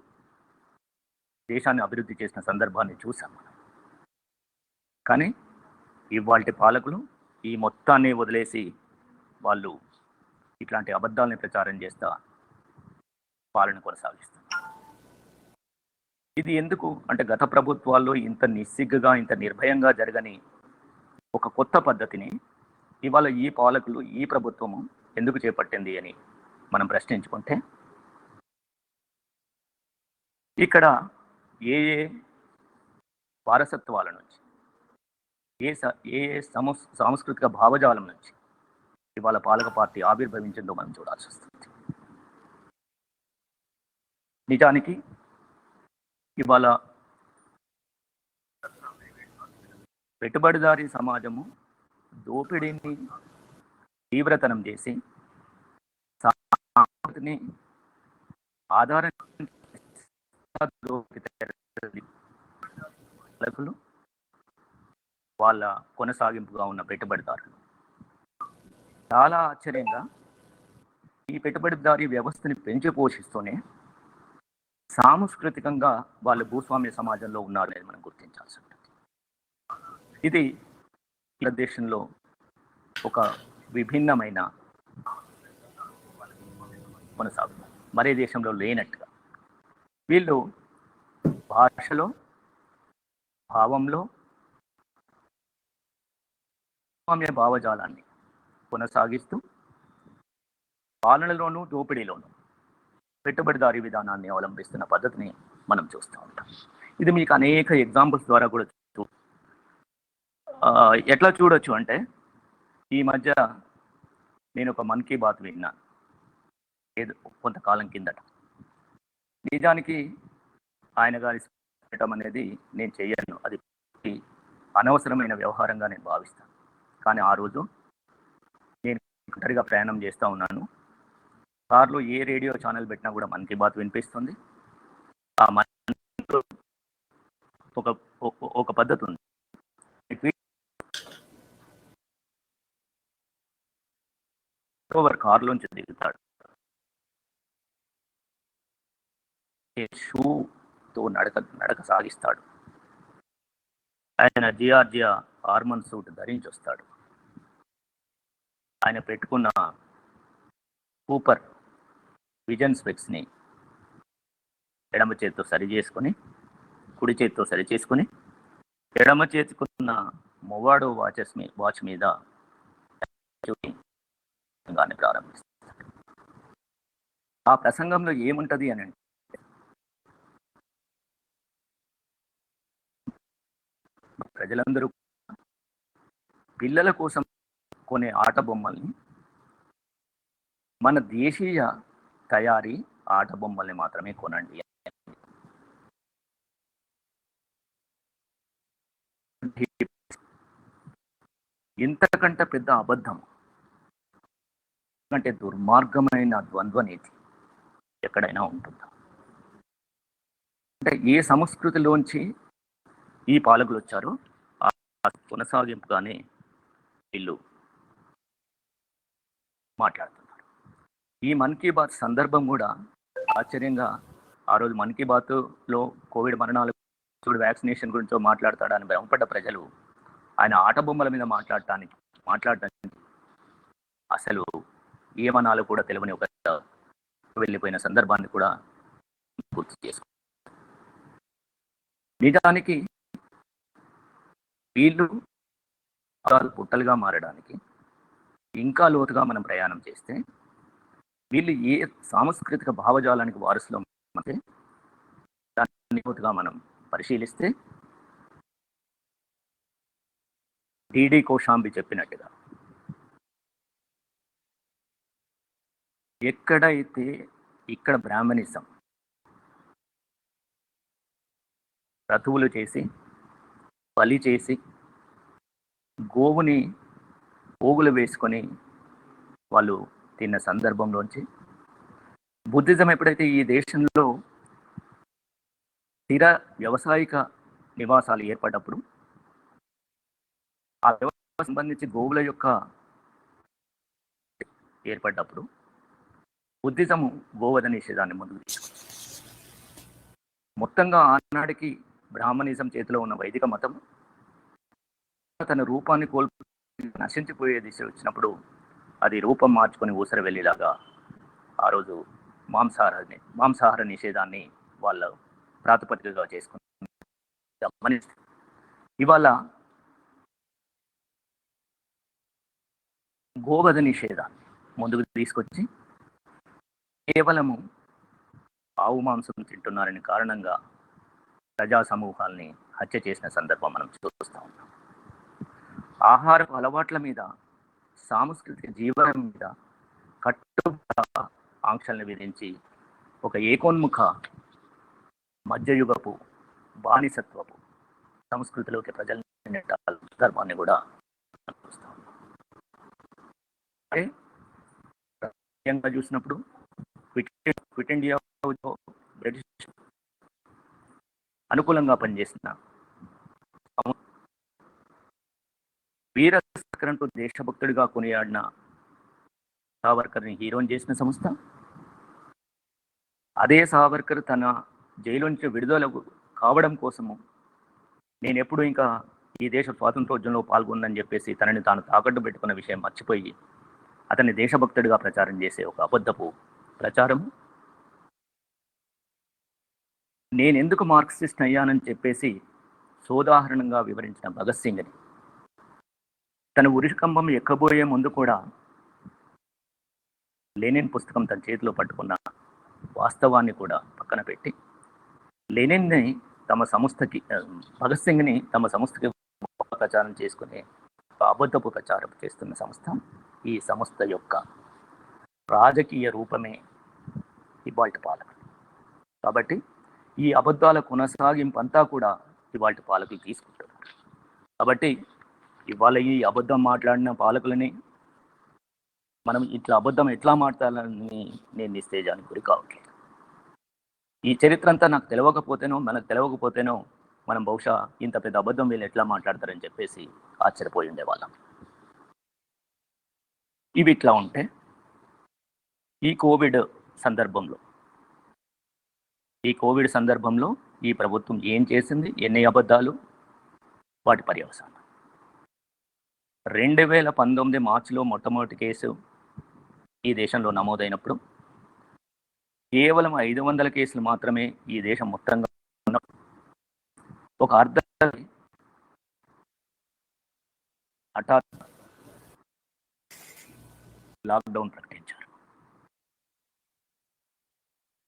దేశాన్ని అభివృద్ధి చేసిన సందర్భాన్ని చూసాం మనం. కానీ ఇవాల్టి పాలకులు ఈ మొత్తాన్ని వదిలేసి వాళ్ళు ఇట్లాంటి అబద్ధాలని ప్రచారం చేస్తా పాలన కొనసాగిస్తున్నారు. ఇది ఎందుకు అంటే గత ప్రభుత్వాల్లో ఇంత నిస్సిగ్గుగా ఇంత నిర్భయంగా జరగని ఒక కొత్త పద్ధతిని ఇవాళ ఈ పాలకులు ఈ ప్రభుత్వము ఎందుకు చేపట్టింది అని మనం ప్రశ్నించుకుంటే ఇక్కడ ఏ వారసత్వాల నుంచి ఏ సాంస్కృతిక భావజాలం నుంచి ఇవాళ పాలక పార్టీ ఆవిర్భవించిందో మనం చూడాల్సి వస్తుంది. నిజానికి ఇవాళ పెట్టుబడిదారీ సమాజము దోపిడీని తీవ్రతరం చేసి సాంస్కృతిని ఆధారం వాళ్ళ కొనసాగింపుగా ఉన్న పెట్టుబడిదారులు చాలా ఆశ్చర్యంగా ఈ పెట్టుబడిదారీ వ్యవస్థని పెంచి పోషిస్తూనే సాంస్కృతికంగా వాళ్ళు భూస్వామ్య సమాజంలో ఉన్నారు అనేది మనం గుర్తించాల్సి ఉంటుంది. ఇది భారతదేశంలో ఒక విభిన్నమైన కొనసాగుతుంది, మరే దేశంలో లేనట్టుగా. వీళ్ళు భాషలో, భావంలో స్వామ్య భావజాలాన్ని కొనసాగిస్తూ పాలనలోనూ దోపిడీలోనూ పెట్టుబడిదారీ విధానాన్ని అవలంబిస్తున్న పద్ధతిని మనం చూస్తూ ఉంటాం. ఇది మీకు అనేక ఎగ్జాంపుల్స్ ద్వారా కూడా ఎట్లా చూడొచ్చు అంటే, ఈ మధ్య నేను ఒక మన్ కీ బాత్ విన్నాను ఏదో కొంతకాలం కిందట. నిజానికి ఆయన గారి పెట్టడం అనేది నేను చెయ్యను, అది అనవసరమైన వ్యవహారంగా నేను భావిస్తాను. కానీ ఆ రోజు నేను ఒంటరిగా ప్రయాణం చేస్తూ ఉన్నాను. కార్లో ఏ రేడియో ఛానల్ పెట్టినా కూడా మన్ కీ బాత్ వినిపిస్తుంది. ఆ మన్ ఒక పద్ధతి ఉంది. కారులోంచి దిగుతాడు, షూతో నడక సాగిస్తాడు. ఆయన జియార్జియా ఆర్మన్ సూట్ ధరించి వస్తాడు. ఆయన పెట్టుకున్న కూపర్ విజన్ స్పెక్స్ని ఎడమ చేతితో సరి చేసుకొని, కుడి చేతితో సరి చేసుకొని, ఎడమ చేతికున్న మొవాడో వాచ్ మీద ప్రారంభిస్తాడు. ఆ ప్రసంగంలో ఏముంటది అని అంటే, ప్రజలందరూ పిల్లల కోసం కొనే ఆట బొమ్మల్ని, మన దేశీయ తయారీ ఆట బొమ్మల్ని మాత్రమే కొనండి. ఇంతకంటే పెద్ద అబద్ధం, అంటే దుర్మార్గమైన ద్వంద్వ నీతి ఎక్కడైనా ఉంటుందా? అంటే ఏ సంస్కృతిలోంచి ఈ పాలకులు వచ్చారో ఆ కొనసాగింపుగానే వీళ్ళు మాట్లాడుతున్నారు. ఈ మన్ కీ బాత్ సందర్భం కూడా ఆశ్చర్యంగా, ఆ రోజు మన్ కీ బాత్లో కోవిడ్ మరణాలు, వ్యాక్సినేషన్ గురించో మాట్లాడతాడని భ్రమపడ్డ ప్రజలు ఆయన ఆట బొమ్మల మీద మాట్లాడటానికి అసలు ఏమనాలో కూడా తెలియని ఒక వెళ్ళిపోయిన సందర్భాన్ని కూడా గుర్తు చేసుకో. నిజానికి వీళ్ళు పుట్టలుగా మారడానికి ఇంకా లోతుగా మనం ప్రయాణం చేస్తే, వీళ్ళు ఏ సాంస్కృతిక భావజాలానికి వారసులో అంటే దాన్ని లోతుగా మనం పరిశీలిస్తే, డిడి కోశాంబి చెప్పినట్టుగా ఎక్కడైతే ఇక్కడ బ్రాహ్మణిజం క్రతువులు చేసి, బలి చేసి, గోవుని పోగులు వేసుకొని వాళ్ళు తిన్న సందర్భంలోంచి, బుద్ధిజం ఎప్పుడైతే ఈ దేశంలో స్థిర వ్యవసాయిక నివాసాలు ఏర్పడ్డప్పుడు, ఆ వ్యవసాయం సంబంధించి గోవుల యొక్క ఏర్పడ్డప్పుడు బుద్ధిజము గోవధ నిషేధాన్ని ముందుకు తీసుకుంది. మొత్తంగా ఆనాడికి బ్రాహ్మణిజం చేతిలో ఉన్న వైదిక మతం తన రూపాన్ని నశించిపోయే దిశ వచ్చినప్పుడు అది రూపం మార్చుకొని ఊసర వెళ్ళేలాగా ఆ రోజు మాంసాహార నిషేధాన్ని వాళ్ళ ప్రాతిపదికగా చేసుకుని, ఇవాళ గోవధ నిషేధాన్ని ముందుకు తీసుకొచ్చి కేవలము ఆవు మాంసం తింటున్నారని కారణంగా ప్రజా సమూహాల్ని హత్య చేసిన సందర్భం మనం చూస్తూ ఉన్నాం. ఆహారపు అలవాట్ల మీద, సాంస్కృతిక జీవనం మీద కట్టుగా ఆంక్షల్ని విధించి ఒక ఏకోన్ముఖ మధ్యయుగపు బానిసత్వపు సంస్కృతిలోకి ప్రజల్ని సందర్భాన్ని కూడా చూస్తూ ఉన్నాం. అంటే చూసినప్పుడు క్విట్ ఇండియా బ్రిటిష్ అనుకూలంగా పనిచేసిన వీర సావర్కర్ను దేశభక్తుడిగా కొనియాడిన సావర్కర్ని హీరోని చేసిన సంస్థ, అదే సావర్కర్ తన జైలు నుంచి విడుదల కావడం కోసము నేను ఎప్పుడు ఇంకా ఈ దేశ స్వాతంత్రోద్యమంలో పాల్గొందని చెప్పేసి తనని తాను తాకట్టు పెట్టుకున్న విషయం మర్చిపోయి అతన్ని దేశభక్తుడిగా ప్రచారం చేసే ఒక అబద్ధపు ప్రచారం నేను ఎందుకు మార్క్సిస్ట్ అయ్యానని చెప్పేసి సోదాహరణంగా వివరించిన భగత్ సింగ్ని తన ఉరికంబం ఎక్కబోయే ముందు కూడా లెనిన్ పుస్తకం తన చేతిలో పట్టుకున్న వాస్తవాన్ని కూడా పక్కన పెట్టి లెనిన్ని తమ సంస్థకి, భగత్ సింగ్ని తమ సంస్థకి ప్రచారం చేసుకునే అబద్ధపు ప్రచారం చేస్తున్న సంస్థ ఈ సంస్థ యొక్క రాజకీయ రూపమే ఇవాల్టి పాలకులు. కాబట్టి ఈ అబద్ధాల కొనసాగింపు అంతా కూడా ఇవాల్టి పాలకులు తీసుకుంటున్నారు. కాబట్టి ఇవాళ ఈ అబద్ధం మాట్లాడిన పాలకులని మనం ఇట్లా అబద్ధం ఎట్లా మాట్లాడాలని నేను నిస్తేజానికి గురి కావట్లేదు. ఈ చరిత్ర అంతా నాకు మనకు తెలియకపోతేనో మనం బహుశా ఇంత పెద్ద అబద్ధం వీళ్ళు ఎట్లా మాట్లాడతారని చెప్పేసి ఆశ్చర్యపోయి ఉండేవాళ్ళం. ఇవి ఇట్లా ఉంటే ఈ కోవిడ్ సందర్భంలో ఈ ప్రభుత్వం ఏం చేసింది, ఎన్ని అబద్ధాలు, వాటి పర్యవసానం. 2019 మార్చిలో మొట్టమొదటి కేసు ఈ దేశంలో నమోదైనప్పుడు కేవలం 500 కేసులు మాత్రమే ఈ దేశం మొత్తంగా ఉన్నప్పుడు ఒక హఠాత్ లాక్డౌన్ ప్రకటించారు.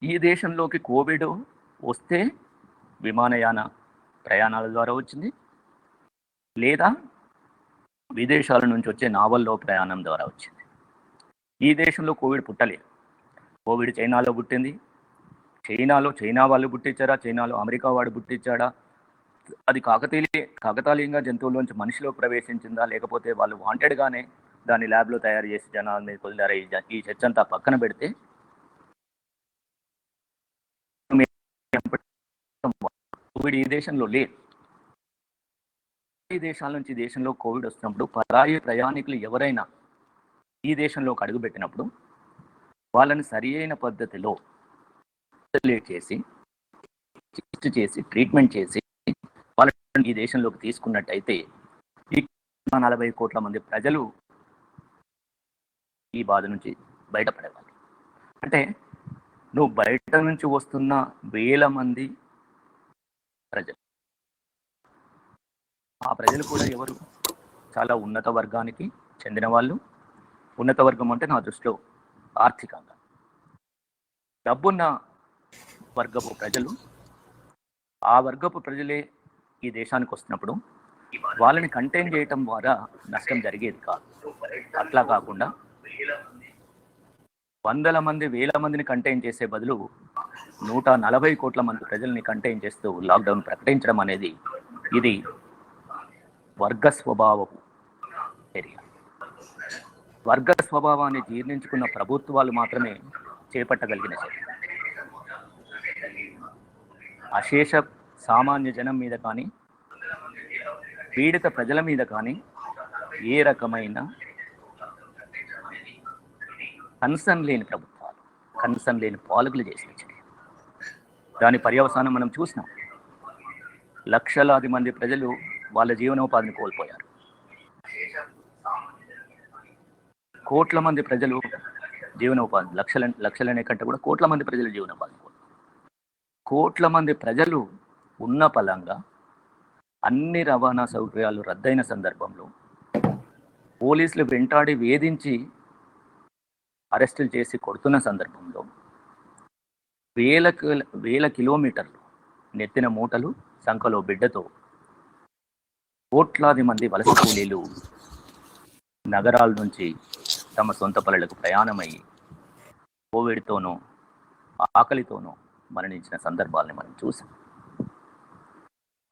ఈ దేశంలోకి కోవిడ్ వస్తే విమానయాన ప్రయాణాల ద్వారా వచ్చింది, లేదా విదేశాల నుంచి వచ్చే నావల్లో ప్రయాణం ద్వారా వచ్చింది. ఈ దేశంలో కోవిడ్ పుట్టలేదు. కోవిడ్ చైనాలో పుట్టింది. చైనా వాళ్ళు పుట్టించారా, చైనాలో అమెరికా వాడు పుట్టించాడా, అది కాకతాళీయంగా జంతువుల్లోంచి మనిషిలోకి ప్రవేశించిందా, లేకపోతే వాళ్ళు వాంటెడ్గానే దాన్ని ల్యాబ్లో తయారు చేసి జనాల మీద కొలిదారా, ఈ చర్చ అంతా పక్కన పెడితే కోవిడ్ ఈ దేశంలో లేదు. ఈ దేశాల నుంచి దేశంలో కోవిడ్ వస్తున్నప్పుడు పరాయి ప్రయాణికులు ఎవరైనా ఈ దేశంలోకి అడుగుపెట్టినప్పుడు వాళ్ళని సరి అయిన పద్ధతిలో చేసి ట్రీట్మెంట్ చేసి వాళ్ళని ఈ దేశంలోకి తీసుకున్నట్టయితే 40 కోట్ల మంది ప్రజలు ఈ బాధ నుంచి బయటపడేవాళ్ళు. అంటే నువ్వు బయట నుంచి వస్తున్న వేల మంది ప్రజలు, ఆ ప్రజలు కూడా ఎవరు? చాలా ఉన్నత వర్గానికి చెందిన వాళ్ళు. ఉన్నత వర్గం అంటే నా దృష్టిలో ఆర్థికంగా డబ్బున్న వర్గపు ప్రజలు. ఆ వర్గపు ప్రజలే ఈ దేశానికి వస్తున్నప్పుడు వాళ్ళని కంటైన్ చేయటం ద్వారా నష్టం జరిగేది కాదు. అట్లా కాకుండా వందల మంది, వేల మందిని కంటైన్ చేసే బదులు 140 కోట్ల మంది ప్రజల్ని కంటైన్ చేస్తూ లాక్డౌన్ ప్రకటించడం అనేది ఇది వర్గ స్వభావపు చర్య. వర్గ స్వభావాన్ని జీర్ణించుకున్న ప్రభుత్వాలు మాత్రమే చేపట్టగలిగిన చర్య. అశేష సామాన్య జనం మీద కానీ, పీడిత ప్రజల మీద కానీ ఏ రకమైన కన్సర్న్ లేని ప్రభుత్వాలు, కన్సర్న్ లేని పాలకులు చేసిన చర్య. దాని పర్యవసానం మనం చూసినాం. లక్షలాది మంది ప్రజలు వాళ్ళ జీవనోపాధిని కోల్పోయారు. కోట్ల మంది ప్రజలు జీవనోపాధి, లక్షలనే కంటే కూడా కోట్ల మంది ప్రజలు జీవనోపాధిని కోల్పోయారు. కోట్ల మంది ప్రజలు ఉన్న పలంగా అన్ని రవాణా సౌకర్యాలు రద్దయిన సందర్భంలో పోలీసులు వెంటాడి వేధించి అరెస్టులు చేసి కొడుతున్న సందర్భంలో వేల కిలోమీటర్లు నెత్తిన మూటలు, సంఖలో బిడ్డతో కోట్లాది మంది వలస కూలీలు నగరాల నుంచి తమ సొంత పనులకు ప్రయాణమై కోవిడ్తోనూ ఆకలితోనూ మరణించిన సందర్భాలని మనం చూసాం.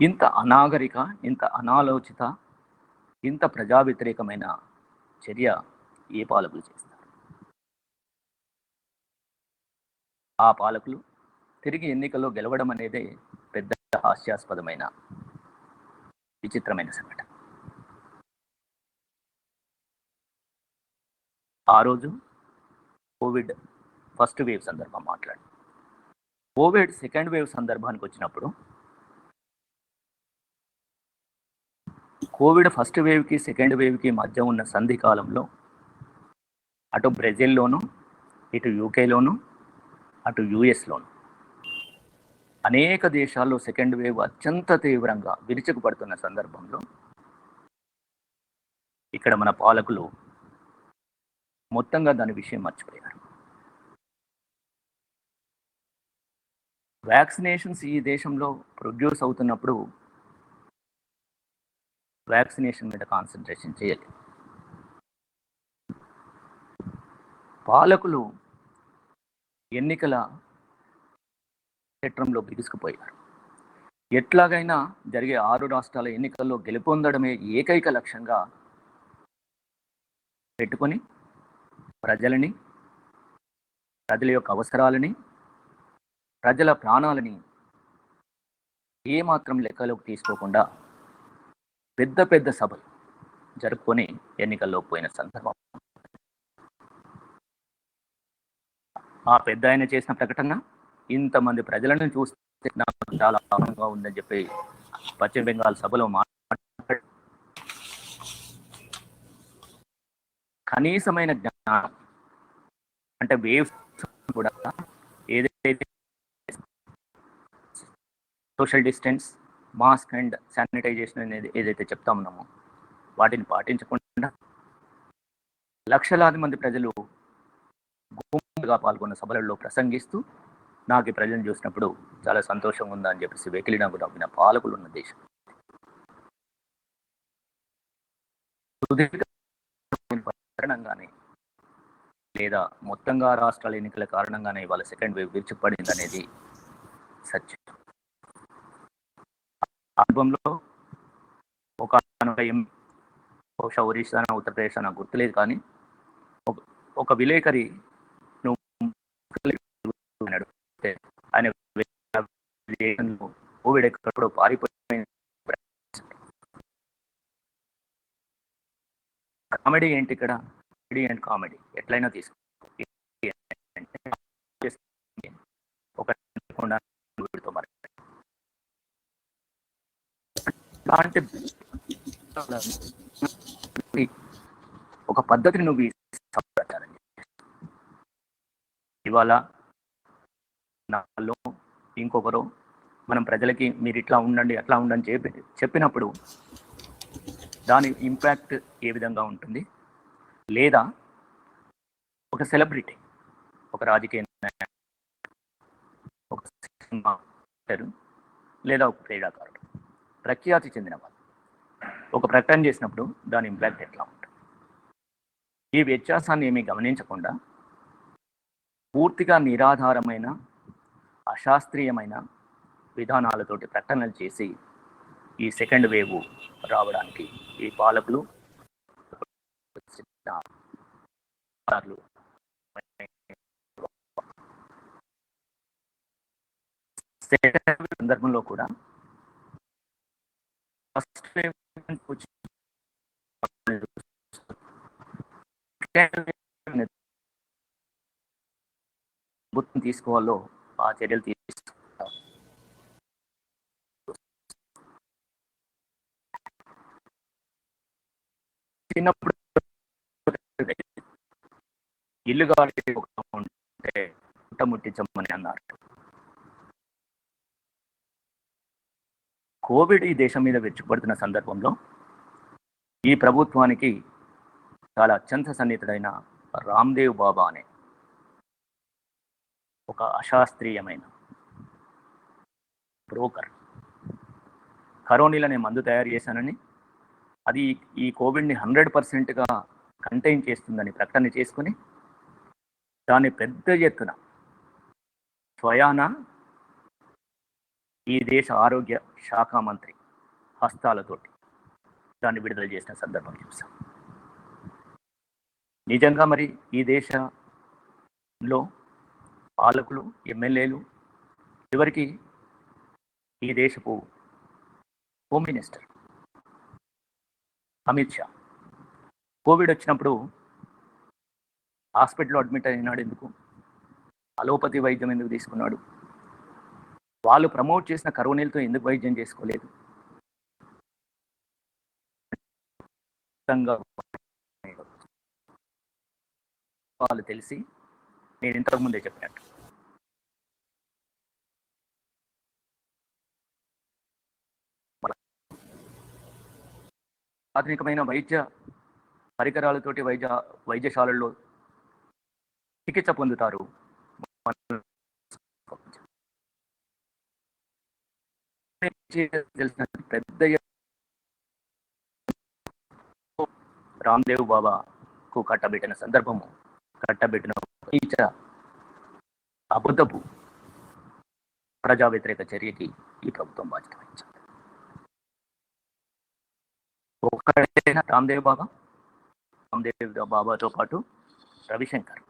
ఇంత అనాగరిక, ఇంత అనాలోచిత, ఇంత ప్రజా వ్యతిరేకమైన చర్య ఏ పాలకులు చేస్తారు? ఆ పాలకులు తిరిగి ఎన్నికల్లో గెలవడం అనేది పెద్ద హాస్యాస్పదమైన, విచిత్రమైన సంఘటన. ఆ రోజు కోవిడ్ ఫస్ట్ వేవ్ సందర్భం మాట్లాడు. కోవిడ్ సెకండ్ వేవ్ సందర్భానికి వచ్చినప్పుడు కోవిడ్ ఫస్ట్ వేవ్కి సెకండ్ వేవ్కి మధ్య ఉన్న సంధి కాలంలో అటు బ్రెజిల్లోను, ఇటు యూకేలోను, అటు యుఎస్లోను అనేక దేశాల్లో సెకండ్ వేవ్ అత్యంత తీవ్రంగా విరుచుకుపడుతున్న సందర్భంలో ఇక్కడ మన పాలకులు మొత్తంగా దాని విషయం మర్చిపోయారు. వ్యాక్సినేషన్స్ ఈ దేశంలో ప్రొడ్యూస్ అవుతున్నప్పుడు వ్యాక్సినేషన్ మీద కాన్సన్ట్రేషన్ చేయాలి. పాలకులు ఎన్నికల క్షేత్రంలో బిగుసుకుపోయారు. ఎట్లాగైనా జరిగే 6 రాష్ట్రాల ఎన్నికల్లో గెలుపొందడమే ఏకైక లక్ష్యంగా పెట్టుకొని ప్రజల యొక్క అవసరాలని, ప్రజల ప్రాణాలని ఏమాత్రం లెక్కలోకి తీసుకోకుండా పెద్ద పెద్ద సభలు జరుపుకొని ఎన్నికల్లో పోయిన సందర్భం. ఆ పెద్ద ఆయన చేసిన ప్రకటన ఇంతమంది ప్రజలను చూస్తే నాకు చాలా ఆనందంగా ఉందని చెప్పి పశ్చిమ బెంగాల్ సభలో మాట్లాడారు. కనీసమైన జ్ఞానం అంటే వేవ్స్ కూడా ఏదైతే social distance, mask and sanitization అనేది ఏదైతే చెప్తా ఉన్నామో వాటిని పాటించకుండా లక్షలాది మంది ప్రజలు గుంపుగా పాల్గొన్న సభలలో ప్రసంగిస్తూ నాకు ఈ ప్రజలను చూసినప్పుడు చాలా సంతోషంగా ఉందా అని చెప్పేసి వెకిలినకు నవ్విన పాలకులు ఉన్న దేశం. కారణంగానే లేదా మొత్తంగా రాష్ట్రాల ఎన్నికల కారణంగానే ఇవాళ సెకండ్ వేవ్ విరుచుకుపడింది అనేది సత్యం. అనుభవంలో ఒక బహుశా ఒరిస్సా, ఉత్తరప్రదేశ్ నాకు గుర్తులేదు, కానీ ఒక విలేకరి ఆయన కోవిడ్ ఎక్కడో పారిపోయింది. కామెడీ ఏంటి ఇక్కడ? అండ్ కామెడీ ఎట్లయినా తీసుకో. ఒక పద్ధతిని నువ్వు ఇవాళ నాలో ఇంకొకరు మనం ప్రజలకి మీరు ఇట్లా ఉండండి అట్లా ఉండండి చెప్పినప్పుడు దాని ఇంపాక్ట్ ఏ విధంగా ఉంటుంది? లేదా ఒక సెలబ్రిటీ, ఒక రాజకీయ ఒక సినిమా లేదా ఒక క్రీడాకారుడు, ప్రఖ్యాతి చెందిన వాళ్ళు ఒక ప్రకటన చేసినప్పుడు దాని ఇంపాక్ట్ ఎట్లా ఉంటుంది? ఈ వ్యత్యాసాన్ని ఏమీ గమనించకుండా పూర్తిగా నిరాధారమైన అశాస్త్రీయమైన విధానాలతోటి ప్రకటనలు చేసి ఈ సెకండ్ వేవ్ రావడానికి ఈ పాలకులు సందర్భంలో కూడా ఫస్ట్ వేవ్ తీసుకోవాలో ఆ చర్యలు తీసుకుంటాం. చిన్నప్పుడు ఇల్లు ఉంటే ముట్టించమని అన్నారు. కోవిడ్ ఈ దేశం మీద విరుచుకుపడుతున్న సందర్భంలో ఈ ప్రభుత్వానికి చాలా అత్యంత సన్నిహితుడైన రామ్దేవ్ బాబా అనే ఒక అశాస్త్రీయమైన బ్రోకర్ కరోనిల్ అనే మందు తయారు చేశానని, అది ఈ కోవిడ్ని 100%గా కంటైన్ చేస్తుందని ప్రకటన చేసుకుని దాన్ని పెద్ద ఎత్తున స్వయాన ఈ దేశ ఆరోగ్య శాఖ మంత్రి హస్తాలతోటి దాన్ని విడుదల చేసిన సందర్భం చూసాం. నిజంగా మరి ఈ దేశంలో పాలకులు, ఎమ్మెల్యేలు, చివరికి ఈ దేశపు home minister Amit Shah Covid వచ్చినప్పుడు హాస్పిటల్లో అడ్మిట్ అయినాడు ఎందుకు? అలోపతి వైద్యం ఎందుకు తీసుకున్నాడు? వాళ్ళు ప్రమోట్ చేసిన కరోనిల్తో ఎందుకు వైద్యం చేసుకోలేదు? వాళ్ళు తెలిసి నేను ఇంతకుముందే చెప్పినట్టు ఆధునికమైన వైద్య పరికరాలతోటి వైద్యశాలల్లో చికిత్స పొందుతారు. తెలిసిన పెద్ద రామ్దేవ్ బాబాకు కట్టబెట్టిన సందర్భము, కట్టబెట్టిన అబద్ధపు ప్రజా వ్యతిరేక చర్యకి ఈ ప్రభుత్వం బాధ్యత వహించాలి. ఒకడైన రామ్దేవ్ బాబాతో పాటు రవిశంకర్,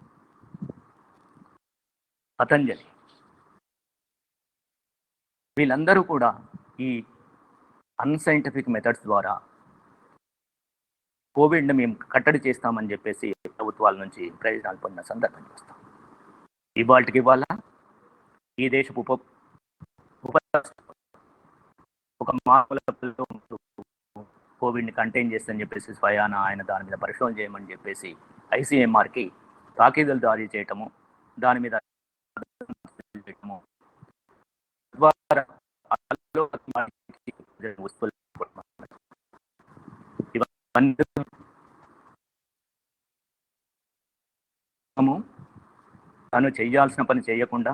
పతంజలి, వీళ్ళందరూ కూడా ఈ అన్సైంటిఫిక్ మెథడ్స్ ద్వారా కోవిడ్ని మేము కట్టడి చేస్తామని చెప్పేసి ప్రభుత్వాల నుంచి ప్రయోజనాలు పొందిన సందర్భం చూస్తాం. ఇవాళకి ఈ దేశపు ఒక మామూలు కోవిడ్ని కంటైన్ చేస్తని చెప్పేసి స్వయాన ఆయన దాని మీద పరిశోధన చేయమని చెప్పేసి ICMRకి తాకీదులు జారీ చేయటము, దాని మీద తను చేయాల్సిన పని చేయకుండా,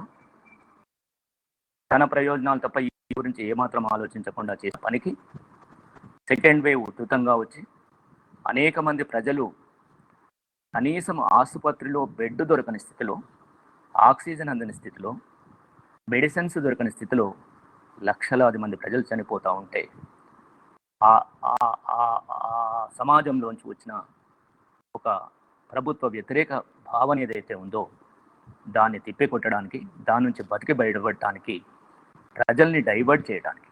తన ప్రయోజనాలు తప్ప ఈ గురించి ఏమాత్రం ఆలోచించకుండా చేసే పనికి సెకండ్ వేవ్ ఉధృతంగా వచ్చి అనేక మంది ప్రజలు కనీసం ఆసుపత్రిలో బెడ్ దొరకని స్థితిలో, ఆక్సిజన్ అందని స్థితిలో, మెడిసిన్స్ దొరకని స్థితిలో లక్షలాది మంది ప్రజలు చనిపోతూ ఉంటే సమాజంలోంచి వచ్చిన ఒక ప్రభుత్వ వ్యతిరేక భావన ఏదైతే ఉందో దాన్ని తిప్పికొట్టడానికి, దాని నుంచి బతికి బయటపడటానికి, ప్రజల్ని డైవర్ట్ చేయడానికి,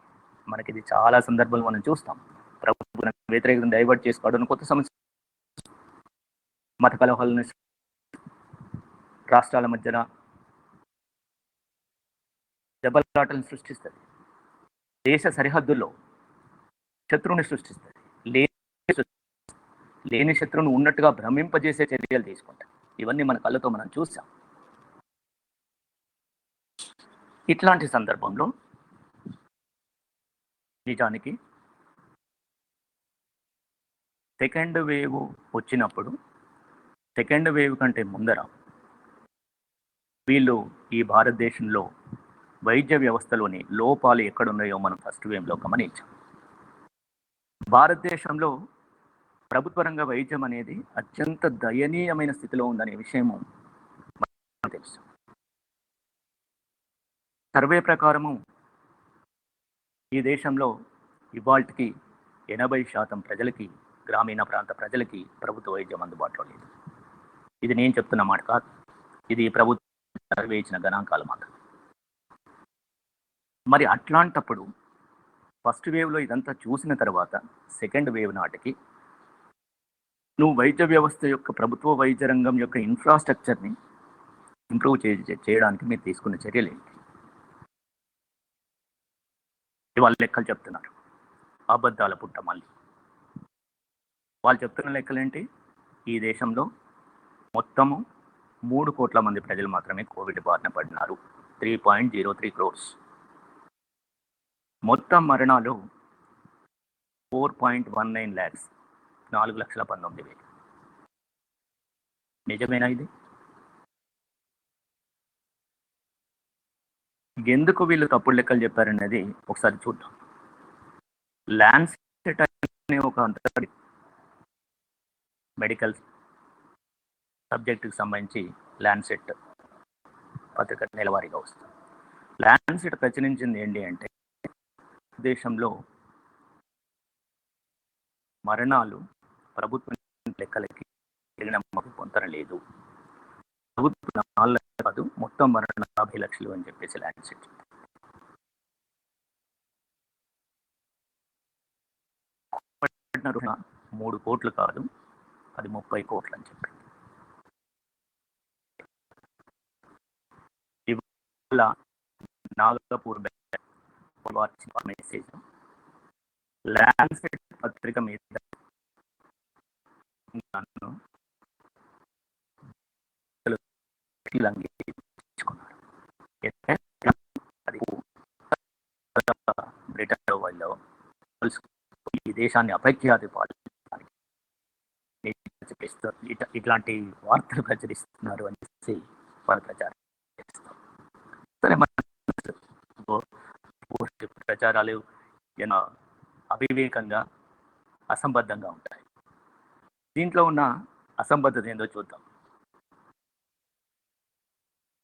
మనకి ఇది చాలా సందర్భాలు మనం చూస్తాం. ప్రభుత్వం వ్యతిరేకంగా డైవర్ట్ చేసుకోవడం కొత్త సమస్య, మత కలహాలను రాష్ట్రాల మధ్యన దెబ్బలాటలను సృష్టిస్తుంది, దేశ సరిహద్దుల్లో శత్రువుని సృష్టిస్తుంది, లేని శత్రువును ఉన్నట్టుగా భ్రమింపజేసే చర్యలు తీసుకుంటాయి. ఇవన్నీ మన కళ్ళతో మనం చూసాం. ఇట్లాంటి సందర్భంలో నిజానికి సెకండ్ వేవ్ వచ్చినప్పుడు, సెకండ్ వేవ్ కంటే ముందర వీళ్ళు ఈ భారతదేశంలో వైద్య వ్యవస్థలోని లోపాలు ఎక్కడున్నాయో మనం ఫస్ట్ వేవ్లో గమనించాం. భారతదేశంలో ప్రభుత్వ రంగ వైద్యం అనేది అత్యంత దయనీయమైన స్థితిలో ఉందనే విషయము మనకు తెలుసు. సర్వే ప్రకారము ఈ దేశంలో ఇవాల్టికి 80% ప్రజలకి, గ్రామీణ ప్రాంత ప్రజలకి ప్రభుత్వ వైద్యం అందుబాటులో లేదు. ఇది నేను చెప్తున్న మాట కాదు, ఇది ప్రభుత్వం సర్వే ఇచ్చిన గణాంకాలు మాత్రం. మరి అట్లాంటప్పుడు ఫస్ట్ వేవ్లో ఇదంతా చూసిన తర్వాత సెకండ్ వేవ్ నాటికి నువ్వు వైద్య వ్యవస్థ యొక్క, ప్రభుత్వ వైద్య రంగం యొక్క ఇన్ఫ్రాస్ట్రక్చర్ని ఇంప్రూవ్ చేయడానికి మీరు తీసుకున్న చర్యలు ఏంటి? ఇవాళ లెక్కలు చెప్తున్నారు, అబద్ధాల పుట్ట మళ్ళీ. వాళ్ళు చెప్తున్న లెక్కలేంటి? ఈ దేశంలో మొత్తము 3 కోట్ల మంది ప్రజలు మాత్రమే కోవిడ్ బారిన పడినారు, 3.03 crores. మొత్తం మరణాలు 4.19 lakhs, 4,19,000. నిజమేనా ఇది? ఎందుకు వీళ్ళు తప్పుడు లెక్కలు చెప్పారనేది ఒకసారి చూద్దాం. ల్యాన్సెట్ అనే ఒక మెడికల్ సబ్జెక్టుకి సంబంధించి ల్యాన్సెట్ పత్రిక నెలవారీగా వస్తుంది. ల్యాన్సెట్ ప్రచురించింది ఏంటి అంటే, దేశంలో మరణాలు ప్రభుత్వ లెక్కలకి పొందన లేదు, ప్రభుత్వ 4 లక్షలు కాదు, మొత్తం మరణ 50 లక్షలు అని చెప్పేసి ల్యాన్సెట్. 3 కోట్లు కాదు, అది 30 కోట్లు అని చెప్పింది. ఇవాళ నాగపూర్ మెసేజ్ ల్యాన్సెట్ పత్రిక మీద బ్రిటన్ వాళ్ళు ఈ దేశాన్ని అపఖ్యాతి పాలు ఇట్లాంటి వార్తలు ప్రచురిస్తున్నారు అని చెప్పి వాళ్ళు ప్రచారం చేస్తారు. సరే, ప్రచారాలు అవివేకంగా అసంబద్ధంగా ఉంటాయి. దీంట్లో ఉన్న అసంబద్ధత ఏందో చూద్దాం.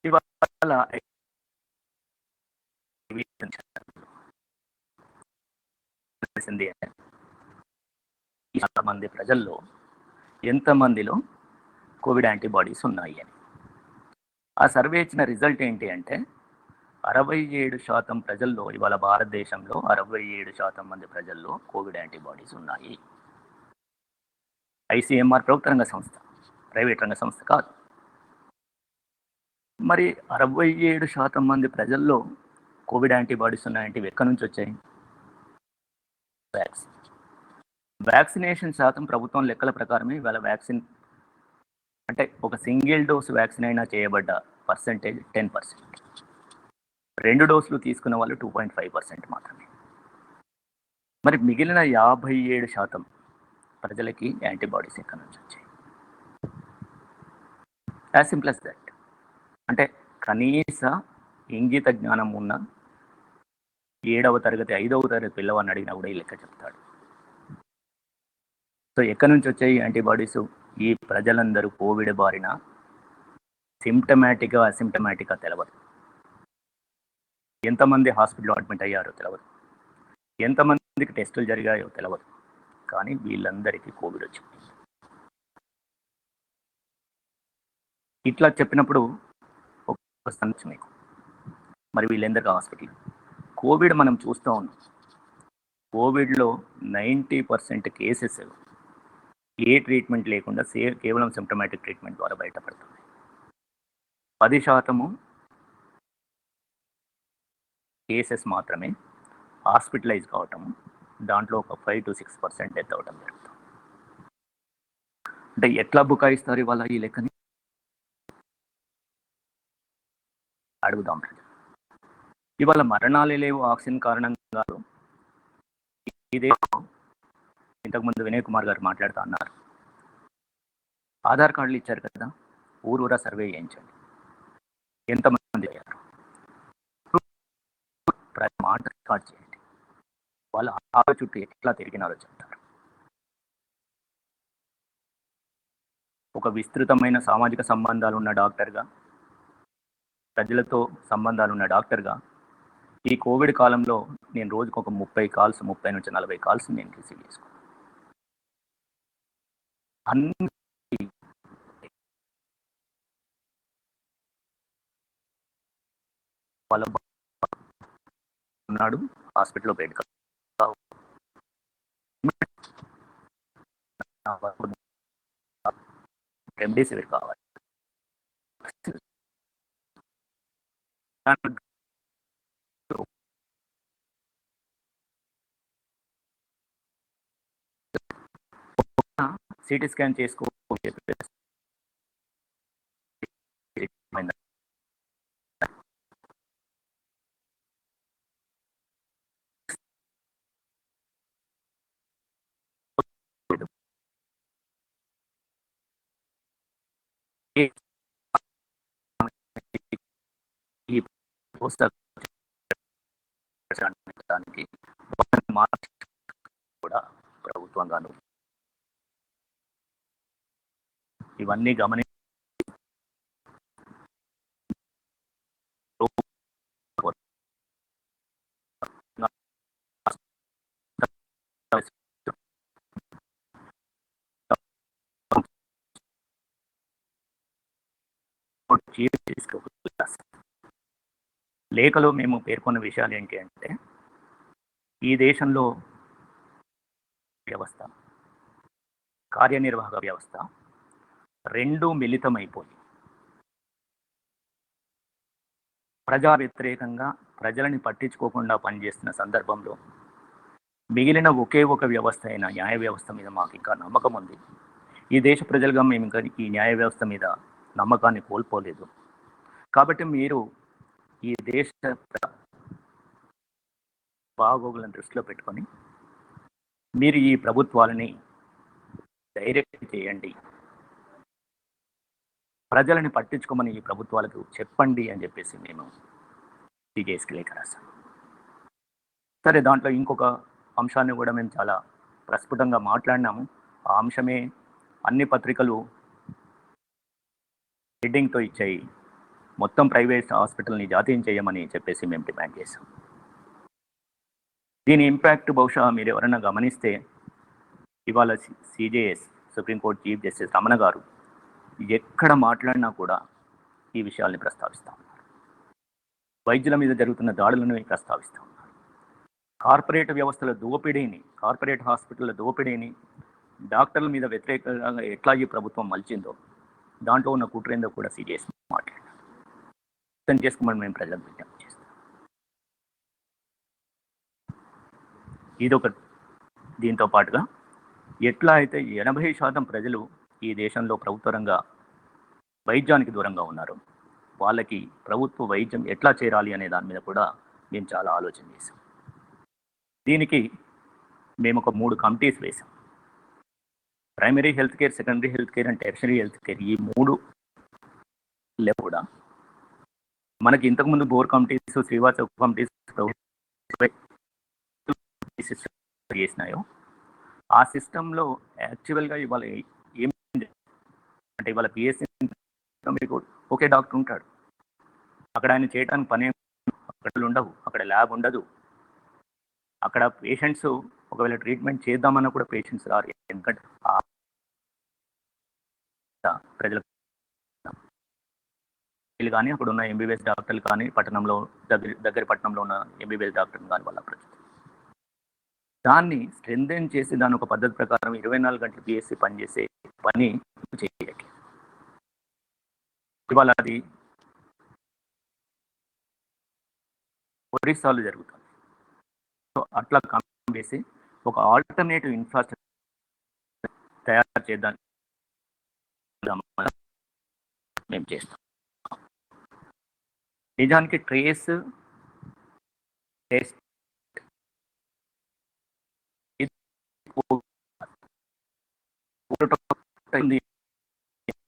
ఇవాళ చాలా మంది ప్రజల్లో ఎంతమందిలో కోవిడ్ యాంటీబాడీస్ ఉన్నాయి అని ఆ సర్వే ఇచ్చిన రిజల్ట్ ఏంటి అంటే 67% ప్రజల్లో, ఇవాళ భారతదేశంలో 67% మంది ప్రజల్లో కోవిడ్ యాంటీబాడీస్ ఉన్నాయి. ఐసీఎంఆర్ ప్రభుత్వ రంగ సంస్థ, ప్రైవేట్ రంగ సంస్థ కాదు. మరి 67% మంది ప్రజల్లో కోవిడ్ యాంటీబాడీస్ ఉన్నాయంటే ఎక్కడి నుంచి వచ్చాయి? వ్యాక్సినేషన్ శాతం ప్రభుత్వం లెక్కల ప్రకారమే ఇవాళ వ్యాక్సిన్ అంటే ఒక సింగిల్ డోస్ వ్యాక్సిన్ అయినా చేయబడ్డ పర్సెంటేజ్ 10%. 2 డోసులు తీసుకున్న వాళ్ళు 2.5% మాత్రమే. మరి మిగిలిన 57% ప్రజలకి యాంటీబాడీస్ ఎక్కడి నుంచి వచ్చాయి? As simple as that. అంటే కనీస ఇంగిత జ్ఞానం ఉన్న 7వ తరగతి 5వ తరగతి పిల్లవాడిని అడిగినా కూడా ఈ లెక్క చెప్తాడు. సో ఎక్కడి నుంచి వచ్చాయి యాంటీబాడీస్? ఈ ప్రజలందరూ కోవిడ్ బారిన సిమ్టమాటిక్గా అసిమ్టమాటిక్గా తెలవదు. ఎంతమంది హాస్పిటల్లో అడ్మిట్ అయ్యారో తెలవదు, ఎంతమందికి టెస్టులు జరిగాయో తెలవదు, కానీ వీళ్ళందరికీ కోవిడ్ వచ్చింది. ఇట్లా చెప్పినప్పుడు ఒక సందేశం మీకు, మరి వీళ్ళందరికీ హాస్పిటల్ కోవిడ్ మనం చూస్తూ ఉన్నాం. కోవిడ్లో 90% కేసెస్ ఏ ట్రీట్మెంట్ లేకుండా కేవలం సిమ్టమాటిక్ ట్రీట్మెంట్ ద్వారా బయటపడుతుంది. 10% కేసెస్ మాత్రమే హాస్పిటలైజ్ కావటము, దాంట్లో ఒక 5 to 6% డెత్ అవటం జరుగుతుంది. అంటే ఎట్లా బుకాయిస్తారు ఇవాళ ఈ లెక్కని? అడుగుదాం ప్రజలు. ఇవాళ మరణాలే లేవు ఆక్సిజన్ కారణంగా. ఇదే ఇంతకుముందు వినయ్ కుమార్ గారు మాట్లాడుతూ అన్నారు, ఆధార్ కార్డులు ఇచ్చారు కదా, ఊరూరా సర్వే చేయించండి, ఎంతమంది అయ్యారు మాట రికార్డ్ చేయండి, వాళ్ళ ఆమె చుట్టూ ఎట్లా తిరిగినారో చెప్తారు. ఒక విస్తృతమైన సామాజిక సంబంధాలు ఉన్న డాక్టర్గా, ప్రజలతో సంబంధాలు ఉన్న డాక్టర్గా ఈ కోవిడ్ కాలంలో నేను రోజుకు ఒక 30 నుంచి 40 కాల్స్ నేను రిసీవ్ చేసుకున్నాను. అన్ని వాళ్ళ ఉన్నాడు హాస్పిటల్లో బెడ్ రెమ్డెసివిర్ కావాలి. సిటీ స్కాన్ చేసుకో ఈ పుస్తకానికి కూడా ప్రభుత్వంగాను ఇవన్నీ గమని లేఖలో మేము పేర్కొన్న విషయాలు ఏంటి అంటే, ఈ దేశంలో వ్యవస్థ, కార్యనిర్వాహక వ్యవస్థ రెండూ మిళితమైపోయి ప్రజా వ్యతిరేకంగా ప్రజలని పట్టించుకోకుండా పనిచేస్తున్న సందర్భంలో మిగిలిన ఒకే ఒక వ్యవస్థ అయిన న్యాయ వ్యవస్థ మీద మాకు ఇంకా నమ్మకం ఉంది. ఈ దేశ ప్రజలుగా మేము ఇంకా ఈ న్యాయ వ్యవస్థ మీద నమ్మకాన్ని కోల్పోలేదు. కాబట్టి మీరు ఈ దేశ బాగోగులను దృష్టిలో పెట్టుకొని మీరు ఈ ప్రభుత్వాలని డైరెక్ట్ చేయండి, ప్రజలని పట్టించుకోమని ఈ ప్రభుత్వాలకు చెప్పండి అని చెప్పేసి మేము సిజేఎస్కి లేఖ రాశాం. సరే, దాంట్లో ఇంకొక అంశాన్ని కూడా మేము చాలా ప్రస్ఫుటంగా మాట్లాడినాము. ఆ అంశమే అన్ని పత్రికలు హెడ్డింగ్తో ఇచ్చాయి, మొత్తం ప్రైవేట్ హాస్పిటల్ని జాతీయం చేయమని చెప్పేసి మేము డిమాండ్ చేశాం. దీని ఇంపాక్ట్ బహుశా మీరు ఎవరైనా గమనిస్తే, ఇవాళ CJS supreme court chief justice Ramana గారు ఎక్కడ మాట్లాడినా కూడా ఈ విషయాల్ని ప్రస్తావిస్తూ ఉన్నారు. వైద్యుల మీద జరుగుతున్న దాడులను ప్రస్తావిస్తూ ఉన్నారు. కార్పొరేట్ వ్యవస్థల దోపిడీని, కార్పొరేట్ హాస్పిటల్ల దోపిడీని, డాక్టర్ల మీద వ్యతిరేకంగా ఎట్లా ఈ ప్రభుత్వం మలిచిందో, దాంట్లో ఉన్న కుట్రేందో కూడా సిజేఎస్ మాట్లాడారు. అర్థం చేసుకోమని మేము ప్రజలకు విజ్ఞప్తి చేస్తాం. ఇదొక. దీంతో పాటుగా ఎట్లా అయితే 80% ప్రజలు ఈ దేశంలో ప్రభుత్వ రంగ వైద్యానికి దూరంగా ఉన్నారు, వాళ్ళకి ప్రభుత్వ వైద్యం ఎట్లా చేరాలి అనే దాని మీద కూడా మేము చాలా ఆలోచన చేశాం. దీనికి మేము ఒక 3 కమిటీస్ వేసాం. Primary health care, secondary health care and tertiary health care, ఈ 3 కూడా మనకి ఇంతకుముందు బోర్ కమిటీస్, శ్రీవాత్సవ కమిటీస్ చేసినాయో ఆ సిస్టంలో యాక్చువల్గా ఇవాళ ఏం అంటే, ఇవాళ పిఎస్సి మీకు ఒకే డాక్టర్ ఉంటాడు. అక్కడ ఆయన చేయడానికి పని అక్కడ ఉండవు, అక్కడ ల్యాబ్ ఉండదు. అక్కడ పేషెంట్స్ ఒకవేళ ట్రీట్మెంట్ చేద్దామన్నా కూడా పేషెంట్స్ రారు. ఎందుకంటే ప్రజలకు కానీ అక్కడ ఉన్న ఎంబీబీఎస్ డాక్టర్లు కానీ పట్టణంలో దగ్గర పట్టణంలో ఉన్న ఎంబీబీఎస్ డాక్టర్లు కానీ వాళ్ళ ప్రజలు దాన్ని స్ట్రెంథెన్ చేసి దాని ఒక పద్ధతి ప్రకారం 24 గంటలు పిఎస్సి పనిచేసే పని చేయట్లేదు. ఇవాళ అది ఒరిస్సాలో జరుగుతుంది. సో అట్లా కమిటీ వేసి ఒక ఆల్టర్నేటివ్ ఇన్ఫ్రాస్ట్రక్చర్ తయారు చేద్దాం మేము చేస్తాం. నిజానికి ట్రేస్ టెస్ట్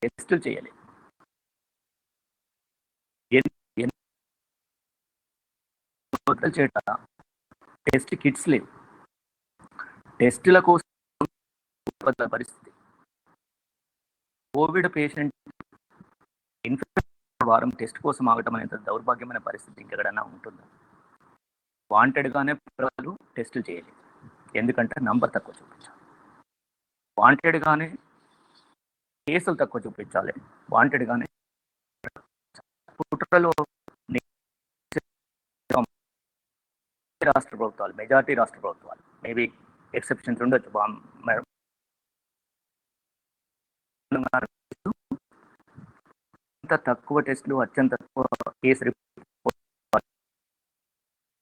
టెస్టులు చేయాలి. చేట టెస్ట్ కిట్స్ లేవు. టెస్టుల కోసం పరిస్థితి. కోవిడ్ పేషెంట్ ఇన్ఫెక్షన్ వారం టెస్ట్ కోసం ఆగటం అనేది దౌర్భాగ్యమైన పరిస్థితి ఇంకెక్కడన్నా ఉంటుందా? వాంటెడ్గానే ప్రజలు టెస్టులు చేయలేదు, ఎందుకంటే నంబర్ తక్కువ చూపించాలి. వాంటెడ్గానే కేసులు తక్కువ చూపించాలి, వాంటెడ్గానే కుట్రలో రాష్ట్ర ప్రభుత్వాలు, మెజారిటీ రాష్ట్ర ప్రభుత్వాలు, మేబీ ఎక్సెప్షన్స్ ఉండొచ్చు మేడం, అంత తక్కువ టెస్టులు, అత్యంత తక్కువ కేసు రిపోర్ట్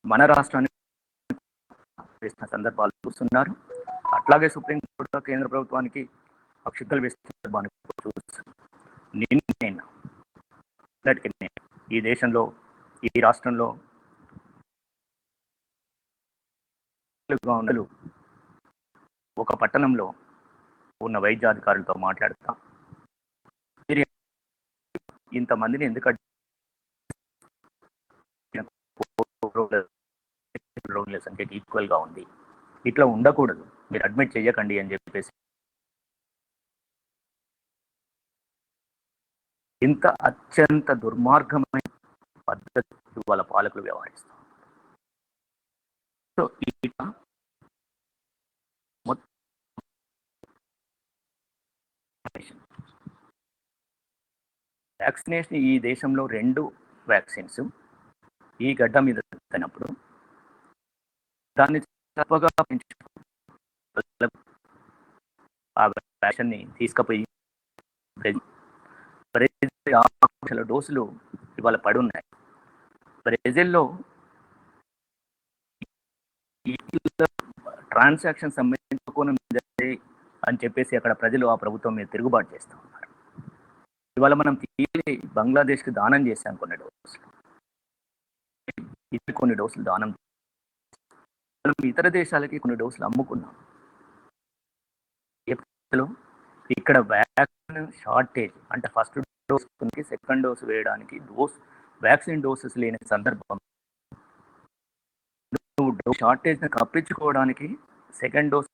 మన రాష్ట్రానికి వేసిన సందర్భాలు చూస్తున్నారు. అట్లాగే సుప్రీంకోర్టు కేంద్ర ప్రభుత్వానికి అక్షింతలు వేసిన సందర్భాన్ని చూస్తున్నారు. ఈ దేశంలో, ఈ రాష్ట్రంలో ఒక పట్టణంలో ఉన్న వైద్యాధికారులతో మాట్లాడుతా, ఇంతమందిని ఎందుకు రోగుల సంఖ్యకి ఈక్వల్గా ఉంది, ఇట్లా ఉండకూడదు, మీరు అడ్మిట్ చెయ్యకండి అని చెప్పేసి ఇంత అత్యంత దుర్మార్గమైన పద్ధతి వాళ్ళ పాలకులు వ్యవహరిస్తారు. సో ఇట్లా వ్యాక్సినేషన్ ఈ దేశంలో 2 వ్యాక్సిన్స్ ఈ గడ్డ మీద తినప్పుడు దాన్ని తప్పగా ఆ వ్యాక్సిన్ని తీసుకుపోయి డోసులు ఇవాళ పడి ఉన్నాయి. బ్రెజిల్లో ట్రాన్సాక్షన్ సంబంధించి అని చెప్పేసి అక్కడ ప్రజలు ఆ ప్రభుత్వం మీద తిరుగుబాటు చేస్తూ ఉన్నారు. ఇవాళ మనం బంగ్లాదేశ్కి దానం చేశాం కొన్ని డోసులు, కొన్ని డోసులు దానం, ఇతర దేశాలకి కొన్ని డోసులు అమ్ముకున్నాం. ఇక్కడ వ్యాక్సిన్ షార్టేజ్ అంటే ఫస్ట్ డోస్కి సెకండ్ డోస్ వేయడానికి వ్యాక్సిన్ డోసెస్ లేని సందర్భం నువ్వు డోస్ షార్టేజ్ని కప్పించుకోవడానికి సెకండ్ డోస్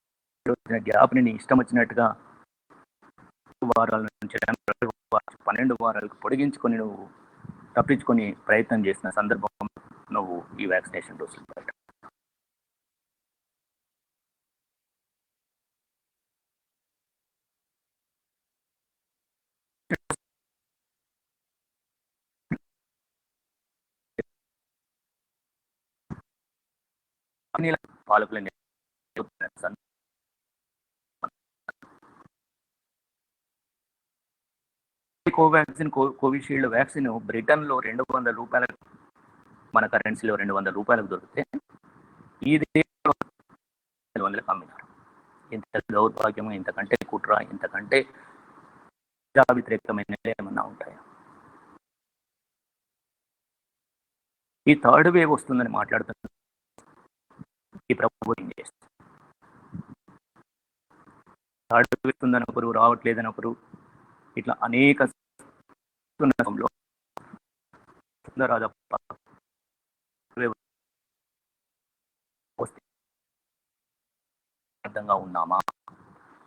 గ్యాప్ని నీ ఇష్టం వచ్చినట్టుగా వారాల నుంచి 12 వారాలకు పొడిగించుకొని నువ్వు తప్పించుకొని ప్రయత్నం చేసిన సందర్భం నువ్వు ఈ వ్యాక్సినేషన్ డోసులు పెట్టావు. పాలకులు కోవాక్సిన్ కోవిషీల్డ్ వ్యాక్సిన్ బ్రిటన్లో 200 రూపాయలకు, మన కరెన్సీలో 200 రూపాయలకు దొరికితే ఈ దేశంలో 100లకు అమ్మినారు. ఇంత దౌర్భాగ్యము, ఇంతకంటే కుట్ర, ఇంతకంటే వ్యతిరేకమైన ఏమన్నా ఉంటాయా? ఈ థర్డ్ వేవ్ వస్తుందని మాట్లాడుతున్న ఈ ప్రభుత్వం ఏం చేస్తుంది? థర్డ్ వేవ్ వస్తుందని ఒకరు, రావట్లేదని ఒకరు, ఇట్లా అనేక అర్థంగా ఉన్నామా?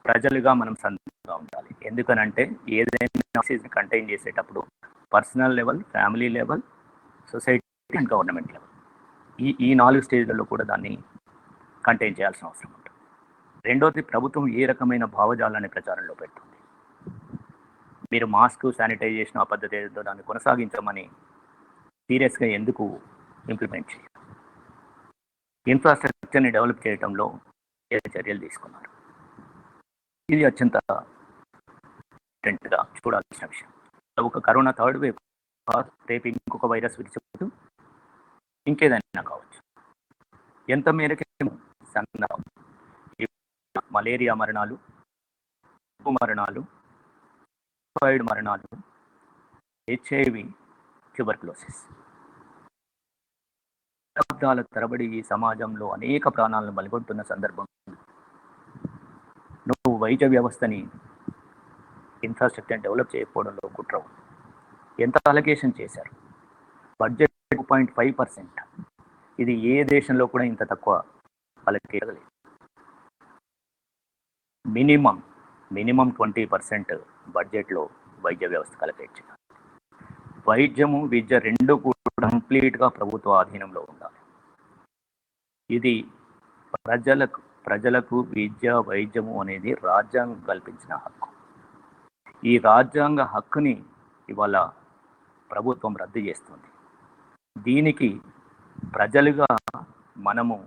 ప్రజలుగా మనం సంతృప్తిగా ఉండాలి. ఎందుకనంటే ఏదైనా కంటైన్ చేసేటప్పుడు personal level, family level, society and government level, ఈ 4 స్టేజ్లలో కూడా దాన్ని కంటైన్ చేయాల్సిన అవసరం ఉంటుంది. రెండోది, ప్రభుత్వం ఏ రకమైన భావజాలాన్ని ప్రచారంలో పెడుతుంది? మీరు మాస్క్, శానిటైజేషన్ ఆ పద్ధతి ఏదో దాన్ని కొనసాగించమని సీరియస్గా ఎందుకు ఇంప్లిమెంట్ చేయాలి? ఇన్ఫ్రాస్ట్రక్చర్ని డెవలప్ చేయడంలో ఏ చర్యలు తీసుకున్నారు? ఇది అత్యంత ఇంపార్టెంట్గా చూడాల్సిన విషయం. ఒక కరోనా థర్డ్ వేవ్, రేపు ఇంకొక వైరస్ విడిచిపోతూ ఇంకేదైనా కావచ్చు. ఎంత మేరకు మలేరియా మరణాలు, టైఫాయిడ్ మరణాలు, HIV, ట్యూబర్కులోసిస్ శతాబ్దాల తరబడి ఈ సమాజంలో అనేక ప్రాణాలను బలిగొంటున్న సందర్భం నువ్వు వైద్య వ్యవస్థని, ఇన్ఫ్రాస్ట్రక్చర్ డెవలప్ చేయకపోవడంలో కుట్ర. ఎంత అలొకేషన్ చేశారు? బడ్జెట్ 2.5%. ఇది ఏ దేశంలో కూడా ఇంత తక్కువ అలొకేట్. మినిమం 20% బడ్జెట్లో వైద్య వ్యవస్థకు అలొకేట్ చేయాలి. వైద్యము, విద్య రెండు కూడా కంప్లీట్గా ప్రభుత్వ ఆధీనంలో ఉండాలి. ఇది ప్రజలకు విద్య, వైద్యము అనేది రాజ్యాంగం కల్పించిన హక్కు. ఈ రాజ్యాంగ హక్కుని ఇవాళ ప్రభుత్వం రద్దు చేస్తుంది. దీనికి ప్రజలుగా మనము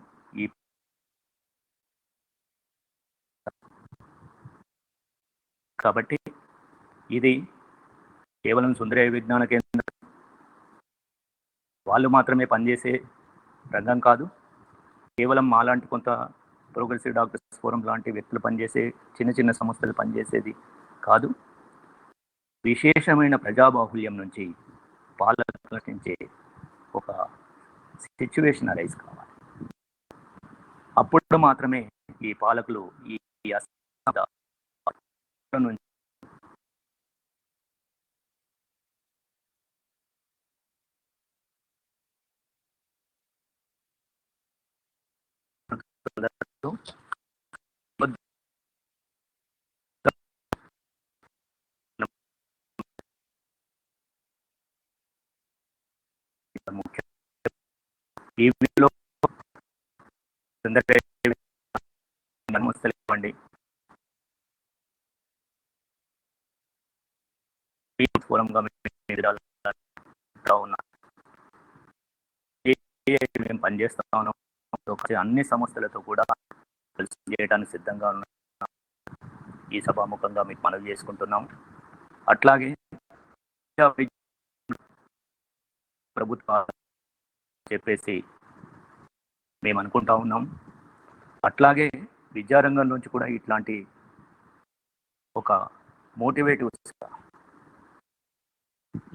కాబట్టి ఇది కేవలం సుందరయ్య విజ్ఞాన కేంద్రం వాళ్ళు మాత్రమే పనిచేసే రంగం కాదు. కేవలం మాలాంటి కొంత ప్రోగ్రెసివ్ డాక్టర్స్ ఫోరం లాంటి వ్యక్తులు పనిచేసే చిన్న సంస్థలు పనిచేసేది కాదు. విశేషమైన ప్రజాబాహుల్యం నుంచి పాలకుల నుంచి ఒక సిచ్యువేషన్ అరైజ్ కావాలి. అప్పుడు మాత్రమే ఈ పాలకులు ఈ నుంచి ఈ వీడియోలో నమస్తే ఫోరంగా మేము పనిచేస్తా ఉన్నాం. అన్ని సంస్థలతో కూడా కలిసి చేయడానికి సిద్ధంగా ఉన్నాం. ఈ సభాముఖంగా మీకు మనవి చేసుకుంటున్నాం. అట్లాగే ప్రభుత్వ చెప్పేసి మేము అనుకుంటా ఉన్నాం. అట్లాగే విద్యారంగం నుంచి కూడా ఇట్లాంటి ఒక మోటివేటివ్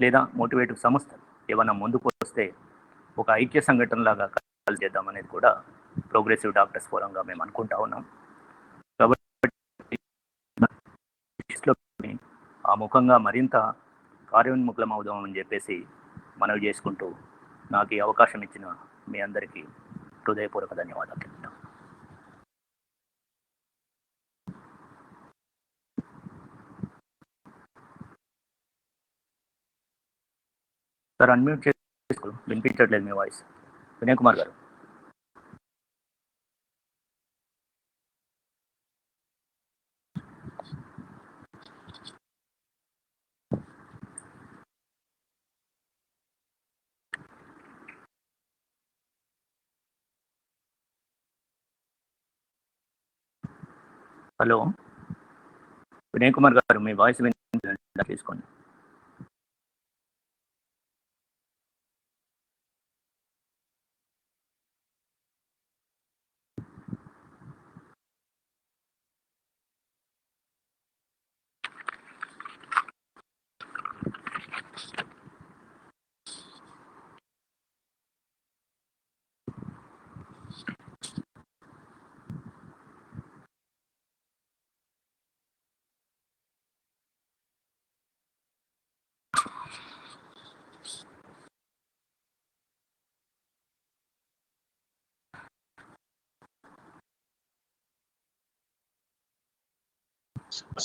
లేదా మోటివేటివ్ సంస్థలు ఏమన్నా ముందుకు వస్తే ఒక ఐక్య సంఘటనలాగా కలిసి చేద్దామనేది కూడా ప్రోగ్రెసివ్ డాక్టర్స్ ఫోరంగా మేము అనుకుంటా ఉన్నాం. కాబట్టి ఆ ముఖంగా మరింత కార్యోన్ముఖులం అవుదామని చెప్పేసి మనవి చేసుకుంటూ నాకు ఈ అవకాశం ఇచ్చిన మీ అందరికీ హృదయపూర్వక ధన్యవాదాలు చెప్తాను. సార్ అన్మ్యూట్ చేసుకో, వినిపించట్లేదు మీ వాయిస్. వినయ్ కుమార్ గారు. హలో వినయ్ కుమార్ గారు, మీ వాయిస్ వినిపించట్లేదు, తీసుకోండి.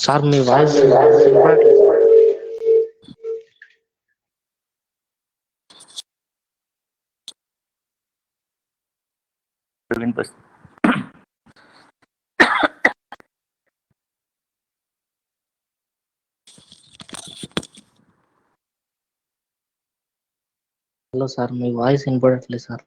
సార్ మీ వాయిస్ వినిపిస్తుంది. హలో సార్, మీ వాయిస్ వినపడట్లేదు సార్.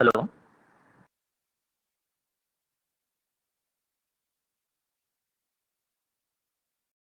హలో